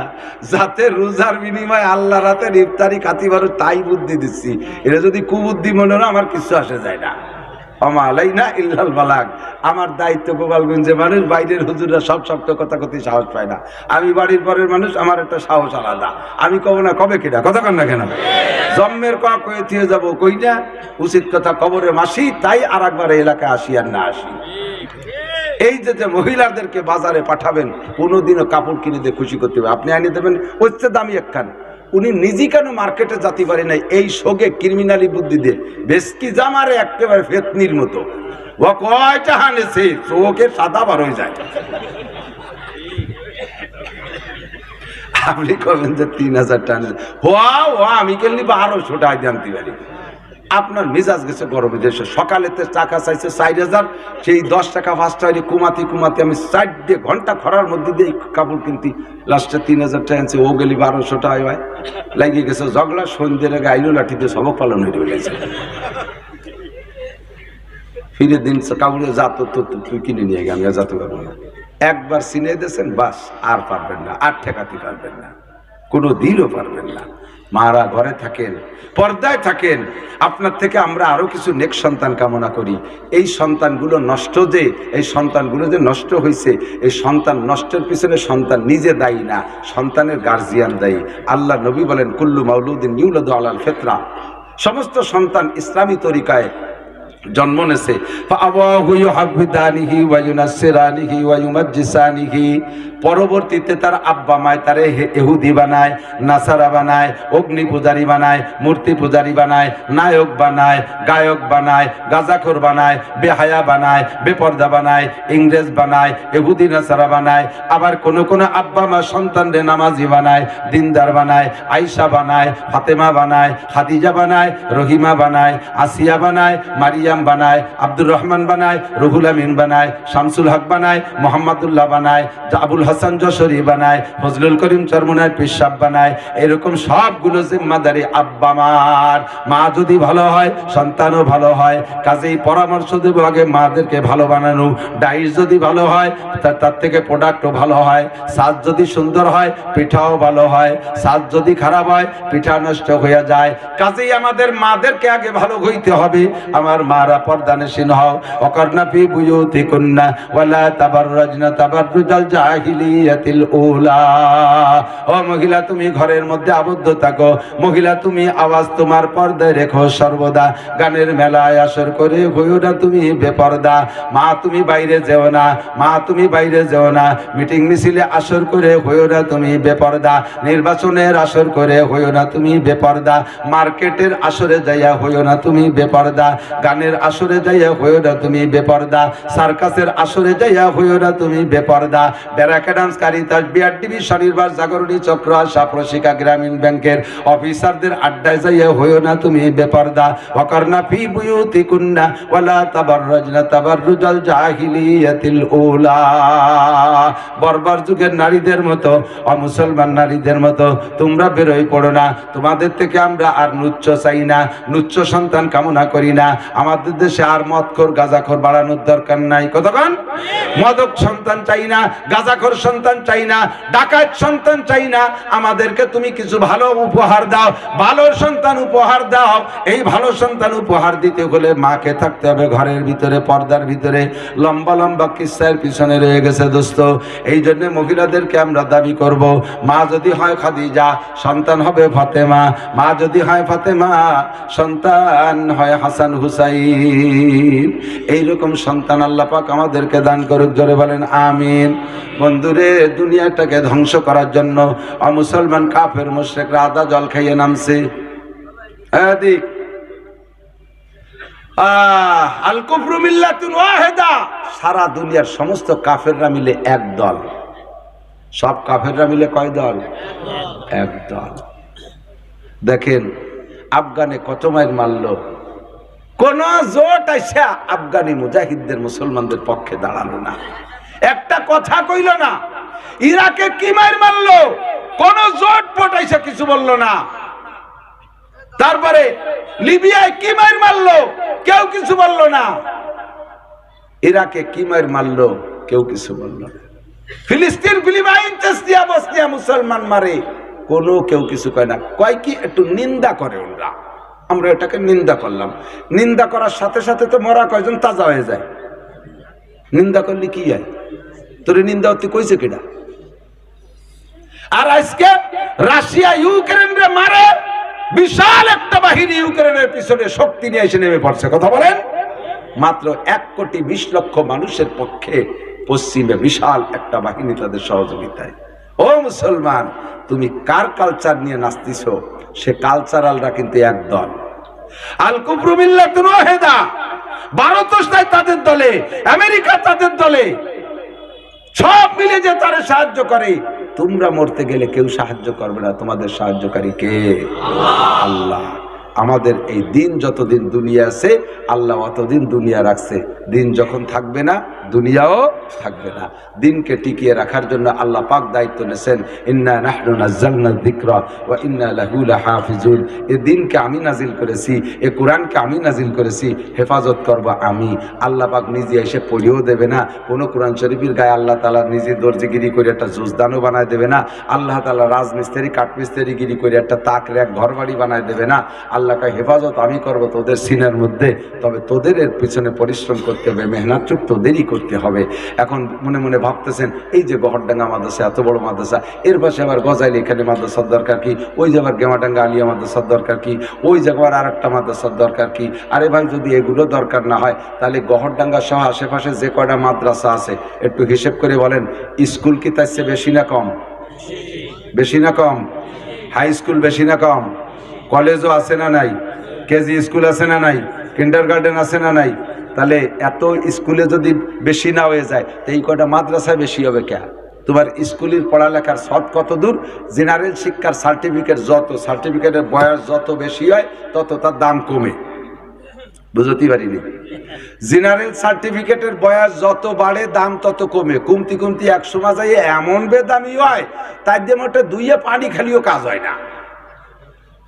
যাতে রোজার বিনিময়ে আল্লাহ রাতের ইফতারি খাতিবার তাই বুদ্ধি দিচ্ছি, এটা যদি কুবুদ্ধি মনে হয় আমার কিছু আসে যায় না। আমার দায়িত্ব গোপালগঞ্জে মানুষ, বাইরের হুজুররা সব শক্ত কথা কথি সাহস পায় না। আমি বাড়ির পরের মানুষ, আমার একটা সাহস আলাদা। আমি কব না কবে কিনা, কতক্ষণ না কেন জন্মের কয়ে থিয়ে যাবো কই না, উচিত কথা কবরে মাসি, তাই আর একবার এলাকায় আসি আর না আসি। এই যে মহিলাদেরকে বাজারে পাঠাবেন, কোনোদিনও কাপড় কিনে দিয়ে খুশি করতে হবে, আপনি আনিয়ে দেবেন হচ্ছে দামি একখান। উনি নিজে কেন মার্কেটে যেতে পারে নাই, এই শোকে ক্রিমিনালি বুদ্ধি দিয়ে বেশকি জামারে একেবারে ফেতনির মতো ও কয়টা হানেছে, চোখে সাদা বার হয়ে যায়। আপনি করবেন যে 3,000 টাকা হওয়া, আমি কেনলি 1200 টাকা জানতে পারি। আপনার মেজাজ গেছে গরমে, দেশে সকালেতে টাকা চাইছে 4,000, সেই 10 টাকা 5 টাকা কুমাতে কুমাতে আমি 4 ঘন্টা খরার মধ্যে দিয়ে কাপড় কিনতি, লাস্টে 3,000 টাকা আনছে, ও গেলি 1200 টাকা হয়। লাগিয়ে গেছে ঝগড়া, সন্ধ্যের আগে আইলো লাঠিতে সবক পালন হয়ে গেছে। ফিরে দিন কাপড়ে যাতো তো তুই কিনে নিয়ে গে, আমি আর যাতে পারবো না। একবার চিনে দিয়েছেন বাস, আর পারবেন না, আর ঠেকাতে পারবেন না, কোনো দিনও পারবেন না। মারা ঘরে থাকেন, পর্দায় থাকেন। আপনার থেকে আমরা আরো কিছু নেক্সট সন্তান কামনা করি। এই সন্তানগুলো নষ্ট, যে এই সন্তানগুলো যে নষ্ট হয়েছে, এই সন্তান নষ্টের পিছনে সন্তান নিজে দায়ী না, সন্তানের গার্জিয়ান দায়ী। আল্লাহ নবী বলেন কুল্লু মাউলুদিন ইউলাদু আলাল ফিতরা, সমস্ত সন্তান ইসলামী তরিকায় জন্ম নেছে। পরবর্তীতে তার আব্বা মায় তারে ইহুদি বানায়, নাসারা বানায়, অগ্নি পূজারী বানায়, মূর্তি পূজারী বানায়, নায়ক বানায়, গায়ক বানায়, গাজাখোর বানায়, বেহায়া বানায়, বেপর্দা বানায়, ইংরেজ বানায়, ইহুদি নাসারা বানায়। আবার কোন কোন আব্বা মা সন্তানদের নামাজি বানায়, দিনদার বানায়, আয়েশা বানায়, ফাতেমা বানায়, খাদিজা বানায়, রহিমা বানায়, আসিয়া বানায়, মারিয়াম বানায়, আব্দুর রহমান বানায়, রুহুল আমিন বানায়, শামসুল হক বানায়, মোহাম্মদুল্লাহ বানায়, আবুল হাসান যশোরী বানায়, ফজলুল করিম চরমুনায় পেশাব বানায়। এরকম সবগুলো জিম্মাদারি আব্বা মার। মা যদি ভালো হয় সন্তানও ভালো হয়, কাজেই পরামর্শ দেব আগে মাদেরকে ভালো বানানো। ডাইস যদি ভালো হয় তার থেকে প্রোডাক্টও ভালো হয়। সাজ যদি সুন্দর হয় পিঠাও ভালো হয়, সাজ যদি খারাপ হয় পিঠা নষ্ট হয়ে যায়। কাজেই আমাদের মাদেরকে আগে ভালো হইতে হবে। আমার মা মারা পর্দানশীল হও ওয়াকারনা ফি বুয়ুতিকুন্না ওয়ালা তাবাররাজনা তাবাররুজাল জাহিলিয়াতিল উলা। ও মহিলা তুমি ঘরের মধ্যে আবদ্ধ থাকো, মহিলা তুমি আওয়াজ তোমার পর্দায় রেখো সর্বদা, গানের মেলায় আসর করে হইও না তুমি বেপর্দা। মা তুমি বাইরে যেও না, মা তুমি বাইরে যেও না, মিটিং মিছিলে আসর করে হইও না তুমি বেপর্দা, নির্বাচনের আসর করে হইও না তুমি বেপর্দা, মার্কেটের আসরে যাইয়া হইও না তুমি বেপর্দা, গানের আসরে যাইয়া হইও না তুমি বেপর্দা, সার্কাসের আসরে যাইয়া হইও না তুমি বেপর্দা, ব্যারাকা ডান্স কারিতাস বিআরটিভি শনিবার জাগরণী চক্র আশা প্রশিকা গ্রামীণ ব্যাংকের অফিসারদের আড্ডায় যাইয়া হইও না তুমি বেপর্দা। ওয়াকারনা ফি বুয়ুতিকুন্না ওয়ালা তাবাররাজনা তাবাররুজাল জাহিলিয়াতিল উলা। বর্বর যুগের নারীদের মতো অমুসলমান নারীদের মতো তোমরা বেরোই পড়ো না। তোমাদের থেকে আমরা আর নুচ্চ চাই না, নুচ্চ সন্তান কামনা করি না। আমাদের দেশে আর মদখোর গাঁজাখোর বাড়ানোর দরকার নাই। কতক্ষণ মদক সন্তান চাই না, গাঁজাখোর সন্তান চাই না, ডাকাত সন্তান চাই না। আমাদেরকে তুমি কিছু ভালো উপহার দাও, ভালো সন্তান উপহার দাও। এই ভালো সন্তান উপহার দিতে হলে মাকে থাকতে হবে ঘরের ভিতরে, পর্দার ভিতরে। লম্বা লম্বা কিস্সার পিছনে রয়ে গেছে দোস্ত। এই জন্য মহিলাদেরকে আমরা দাবি করব, মা যদি হয় খাদিজা সন্তান হবে ফাতেমা, মা যদি হয় ফাতেমা সন্তান হয় হাসান হুসাইন। এইরকম সন্তান আল্লাহ পাক আমাদেরকে দান করুক, জোরে বলেন আমিন। বন্ধুরে, দুনিয়াটাকে ধ্বংস করার জন্য অমুসলমান কাফের মুশরিকরা আদা জল খাইয়ে নামছে। এদিক আল কুফরু মিল্লাতুন ওয়াহিদা, সারা দুনিয়ার সমস্ত কাফেররা মিলে এক দল। সব কাফেররা মিলে কয় দল? এক দল। দেখেন আফগানে কত মাইর মারলো, কোন জোট আইসা আফগানি মুজাহিদদের মুসলমানদের পক্ষে দাঁড়ালো না, একটা কথা কইল না। ইরাকে কি মাইর মারলো, কোন জোট পটাইসা কিছু বললো না। তারপরে লিবিয়ায় কি মাইর মারলো, কেউ কিছু বললো না। ইরাকে কি মাইর মারলো, কেউ কিছু বললো না। ফিলিস্তিন, ফিলিপাইন, চেচনিয়া, বসনিয়া মুসলমান মারে, কোনো কেউ কিছু কয় না। কয় কি, একটু নিন্দা করে ওরা। আমরা এটাকে নিন্দা করলাম, নিন্দা করার সাথে সাথে তো মরা কয়জন তাজা হয়ে যায়। নিন্দা করলে কি হয়? তোর নিন্দা তুই কইছে কিনা? আর আজকে রাশিয়া ইউক্রেনরে মারে, বিশাল একটা বাহিনী ইউক্রেনের পিছনে শক্তি নিয়ে এসে নেমে পড়ছে। কথা বলেন, মাত্র 1,20,00,000 মানুষের পক্ষে পশ্চিমে বিশাল একটা বাহিনী তাদের সহযোগিতায়। ও মুসলমান, তুমি কার কালচার নিয়ে নাচতিছ? সে কালচারালরা কিন্তু এক দল। আল কুফরু মিল্লাতুন ওয়াহিদা। ভারত তাদের দলে, আমেরিকা তাদের দলে, সব মিলে যে তারা সাহায্য করে। তোমরা মরতে গেলে কেউ সাহায্য করবে না, তোমাদের সাহায্যকারী কে? আল্লাহ। আমাদের এই দিন যতদিন দুনিয়া আছে, আল্লাহ অতদিন দুনিয়া রাখছে। দিন যখন থাকবে না, দুনিয়াও থাকবে না। দিনকে টিকিয়ে রাখার জন্য আল্লাহ পাক দায়িত্ব নিয়েছেন, ইন্না নাহনু নাযালনা যিকরা ওয়া ইন্না লাহু লাহাফিজুন। এই দিনকে আমি নাজিল করেছি, এই কোরআনকে আমি নাজিল করেছি, হেফাজত করব আমি। আল্লাহ পাক নিজে এসে পড়িয়েও দেবে না। কোনো কোরআন শরীফের গায়ে আল্লাহ তাআলা নিজে দর্জিগিরি করে একটা জুজদানও বানায় দেবে না। আল্লাহ তাআলা রাজমিস্ত্রি কাঠমিস্ত্রিগিরি করে একটা তাক রেক ঘর বাড়ি বানায় দেবে না। আল্লাহকে হেফাজত আমি করব তোদের সিনার মধ্যে। তবে তোদের এর পিছনে পরিশ্রম করতে হবে, মেহনত চুপ তোদেরই করতে হবে। এখন মনে মনে ভাবতেছেন, এই যে গহরডাঙ্গা মাদ্রাসা এত বড় মাদ্রাসা, এর পাশে আবার গজাইল এখানে মাদ্রাসার দরকার কি? ওই যে আবার গেমাডাঙ্গা আলিয়া মাদ্রাসার দরকার কি? ওই জায়গার আর একটা মাদ্রাসার দরকার কি? আরে ভাই, যদি এগুলো দরকার না হয়, তাহলে গহরডাঙ্গা সহ আশেপাশে যে কয়টা মাদ্রাসা আছে একটু হিসেব করে বলেন, স্কুল কি তার চেয়ে বেশি না কম? বেশি না কম? হাই স্কুল বেশি না কম? কলেজও আছে না নাই? কেজি স্কুল আছে না নাই? কিন্ডারগার্টেন আছে না নাই? তাহলে এত স্কুলে যদি বেশি না হয়ে যায়, তো এই কটা মাদ্রাসায় বেশি হবে কে? তোমার স্কুলের পড়ালেখার সৎ কত দূর? জেনারেল শিক্ষার সার্টিফিকেট যত, সার্টিফিকেটের বয়স যত বেশি হয় তত তার দাম কমে। বুঝতে পারিনি? জেনারেল সার্টিফিকেটের বয়স যত বাড়ে দাম তত কমে। কমতি কমতি এক সময় যায় এমন বেদামি হয়, তার দিয়ে মোটে দুইয়ে পানি খালিও কাজ হয় না।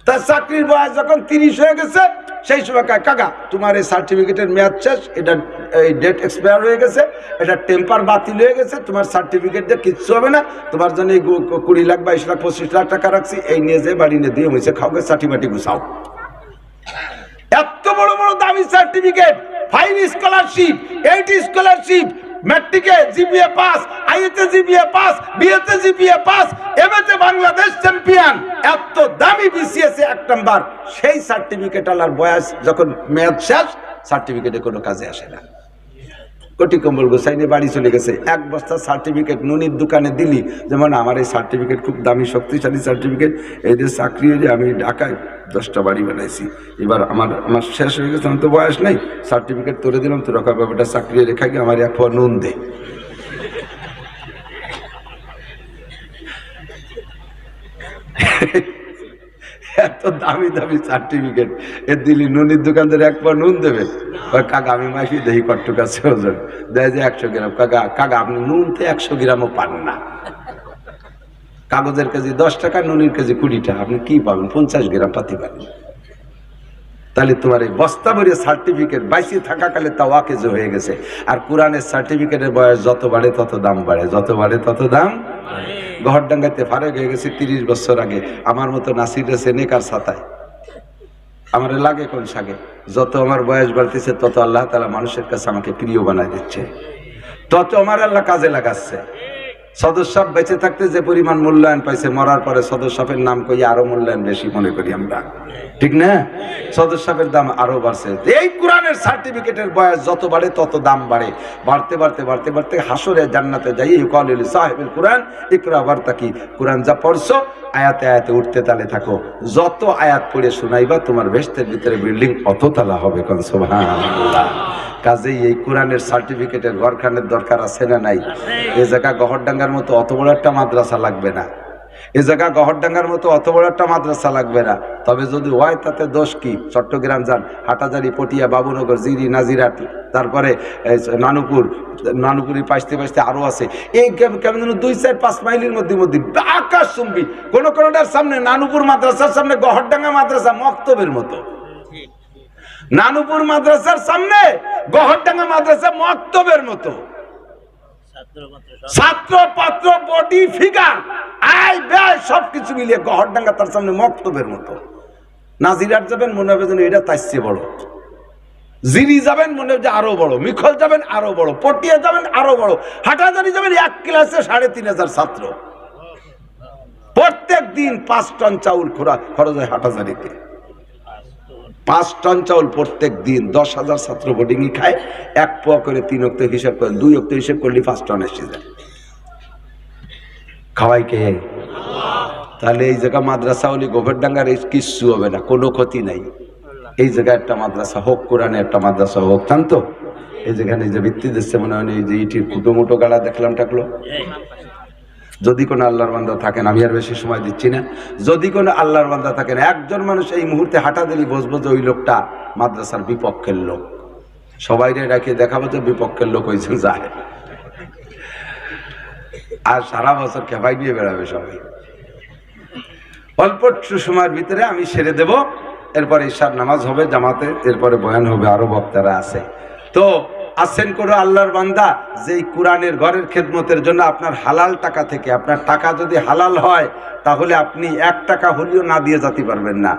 তার চাকরির বয়স যখন 30 হয়ে গেছে, সেই সময় কাকা তোমার এই সার্টিফিকেটের মেয়াদ শেষ, এটা এই ডেট এক্সপায়ার হয়ে গেছে, এটা টেম্পার বাতিল হয়ে গেছে, তোমার সার্টিফিকেট দিয়ে কিচ্ছু হবে না, তোমার জন্য এই 20 লাখ 22 লাখ 25 লাখ টাকা রাখছি, এই নিয়ে যে বাড়ি নিয়ে দিয়ে হয়েছে খাওগে, সার্টিফিকেট গুছাও। এত বড় বড় দামি সার্টিফিকেট, 5 স্কলারশিপ, 8 স্কলারশিপ, ম্যাট্রিকে জিপিএ পাস, আইএতে জিপিএ পাস, বিএতে জিপিএ পাস, এমএতে বাংলাদেশ চ্যাম্পিয়ন, এত দামি বিসিএস 1 নাম্বার, সেই সার্টিফিকেট আলার বয়স যখন মেয়াদ শেষ, সার্টিফিকেটে কোনো কাজে আসে না। কোটি কম্বল গোসাইনে বাড়ি চলে গেছে, 1 বস্তা সার্টিফিকেট নুনির দোকানে দিলি, যেমন আমার এই সার্টিফিকেট খুব দামি শক্তিশালী সার্টিফিকেট, এদের চাকরি হয়ে আমি ঢাকায় 10টা বাড়ি বানাইছি, এবার আমার শেষ হয়ে গেছে, আমার তো বয়স নেই, সার্টিফিকেট তুলে দিলাম, তো রকা ব্যাপারটা চাকরি রেখা গিয়ে আমার 1 পোয়া নুন দে। এত দামি দামি সার্টিফিকেট এ দিলি, নুনির দোকানদার 1 পোয়া নুন দেবে, কাকা আমি মাসি দেখি কট্টুক আছে ওজন, দেয় যে 100 গ্রাম, কাকা আপনি নুন তো 100 গ্রামও পান না, কাগজের কেজি 10 টাকা, নুনির কেজি 20 টাকা, আপনি কি পাবেন? 50 গ্রাম পাতি পাবেন। তাহলে তোমার এই বস্তা ভরে সার্টিফিকেট বাইসে থাকাকালে তাও কেজি হয়ে গেছে। আর কোরআনের সার্টিফিকেটের বয়স যত বাড়ে তত দাম বাড়ে, যত বাড়ে তত দাম। গহরডাঙ্গাতে ফারেক হয়ে গেছে 30 বছর আগে, আমার মতো নাসির আছে নেকার ছাতায়, আমার লাগে কোন সাগে, যত আমার বয়স বাড়তেছে তত আল্লাহ তাআলা মানুষের কাছে আমাকে প্রিয় বানায় দিচ্ছে, তত আমার আল্লাহ কাজে লাগাচ্ছে। সদর সাহেব বেঁচে থাকতে যে পরিমাণ মূল্যায়ন পাইছে, মরার পরে সদর সাহেবের নাম কই আরো মূল্যায়ন বেশি মনে করি আমরা, ঠিক না? সদর সাহেবের দাম আরো বাড়ছে। এই কোরআনের সার্টিফিকেটের বয়স যত বাড়ে তত দাম বাড়ে, বাড়তে বাড়তে বাড়তে বাড়তে হাসরে জান্নাতে যাই ইউকালিল সাহেবুল কোরআন ইকরা বারতাকি, কোরআন যা পড়ছো আয়াতে আয়াতে উঠতে তালে থাকো, যত আয়াত পড়ে শোনাইবা তোমার বেহেশতের ভিতরে বিল্ডিং অত তালা হবে, কোন সুবহানাল্লাহ। কাজেই এই কোরআনের সার্টিফিকেটের ঘরখানের দরকার আছে না নাই? এই জায়গা গহরডাঙ্গার মতো অত বড় একটা মাদ্রাসা লাগবে না, এই জায়গা গহরডাঙ্গার মতো অত বড় একটা মাদ্রাসা লাগবে না, তবে যদি হয় তাতে দোষ কি? চট্টগ্রাম যান, হাটাজারি, পটিয়া, বাবুনগর, জিরি, নাজিরাট, তারপরে নানুপুরি পাইতে পাইতে আরো আছে, এই কেমন 2-4-5 মাইলের মধ্যে মধ্যে আকাশ চুম্বি, কোনটার সামনে নানুপুর মাদ্রাসার সামনে গহরডাঙ্গা মাদ্রাসা মক্তবের মতো, নানুপুর মাদ্রাসার সামনে গহরডাঙ্গা মাদ্রাসা মক্তবের মতো, ছাত্র পাত্র বডি ফিগার আয় ব্যয় সবকিছু মিলিয়ে গহরডাঙ্গা তার সামনে মক্তবের মতো। নাজিরাট যাবেন মনে হবে যেন এটা তার চেয়ে বড়, জিরি যাবেন মনে হবে যে আরো বড়, মিখল যাবেন আরো বড়, পটিয়া যাবেন আরো বড়, হাটাজারি যাবেন 1 ক্লাসে 3500 ছাত্র, প্রত্যেক দিন 5 টন চাউল খরচ হয় হাটাজারিতে, 5 টন চাউল প্রত্যেক দিন, 10,000 ছাত্র বোর্ডিংই খায়, 1 পোয়া করে 3 অক্ত হিসাব করে, 2 অক্ত হিসাব করলে 5 টন এসে যায়, খাওয়াই কে? তাহলে এই জায়গা মাদ্রাসা হলে গোবরডাঙ্গার কিচ্ছু হবে না, কোনো ক্ষতি নাই। এই জায়গায় একটা মাদ্রাসা হোক, কোরআনে একটা মাদ্রাসা হোক, জানতো এই যেখানে যে ভিত্তি দিচ্ছে মনে হয় এই যে ইটির কুটো মুটো গালা দেখলাম টাকলো, যদি কোনো আল্লাহর বান্দা থাকেন, আমি আর বেশি সময় দিচ্ছি না, যদি কোনো আল্লাহর বান্দা থাকেন, একজন মানুষ এই মুহূর্তে হাঁটা দিলি বসবো যে ওই লোকটা মাদ্রাসার বিপক্ষের লোক, সবাই ডাকে দেখাবো যে বিপক্ষের লোক হয়েছে যায়, আর সারা বছর খেপাই নিয়ে বেড়াবে সবাই। অল্প সময়ের ভিতরে আমি সেরে দেব, এরপরে ঈশার নামাজ হবে জামাতে, এরপরে বয়ান হবে, আরো বক্তারা আছে। তো আসেন করো আল্লাহর বান্দা, যে কোরআনের ঘরের খেদমতের জন্য আপনার হালাল টাকা থেকে, আপনার টাকা যদি হালাল হয় তাহলে আপনি 1 টাকা হলেও না দিয়ে যেতে পারবেন না,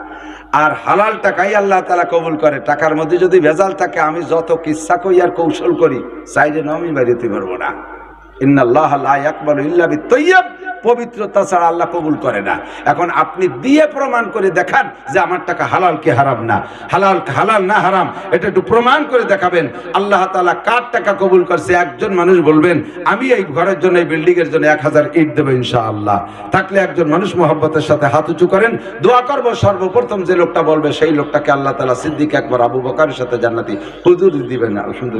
আর হালাল টাকাই আল্লাহ তাআলা কবুল করে। টাকার মধ্যে যদি ভেজাল থাকে, আমি যত কিচ্ছা করি আর কৌশল করি, সাইডে নামি বাড়িতে পারবো না। ইন্নাল্লাহা লা ইয়াকবালু ইল্লা বিত-তাইয়্যিব, পবিত্রতা ছাড়া আল্লাহ কবুল করে না। এখন আপনি দিয়ে প্রমাণ করে দেখান যে আমার টাকা হালাল কি হারাম না, হালাল না হারাম, এটা একটু প্রমাণ করে দেখাবেন। আল্লাহ তাআলা কার টাকা কবুল করছে, একজন মানুষ বলবেন আমি এই ঘরের জন্য, এই বিল্ডিং এর জন্য 1000 ইট দেব ইনশাআল্লাহ। থাকলে একজন মানুষ মোহাব্বতের সাথে হাত উঁচু করেন, দোয়া করব। সর্বপ্রথম যে লোকটা বলবে সেই লোকটাকে আল্লাহ তাআলা সিদ্দিক আকবর আবু বকরের সাথে জান্নাতি হুজুর দিবেন। আলহামদুলিল্লাহ।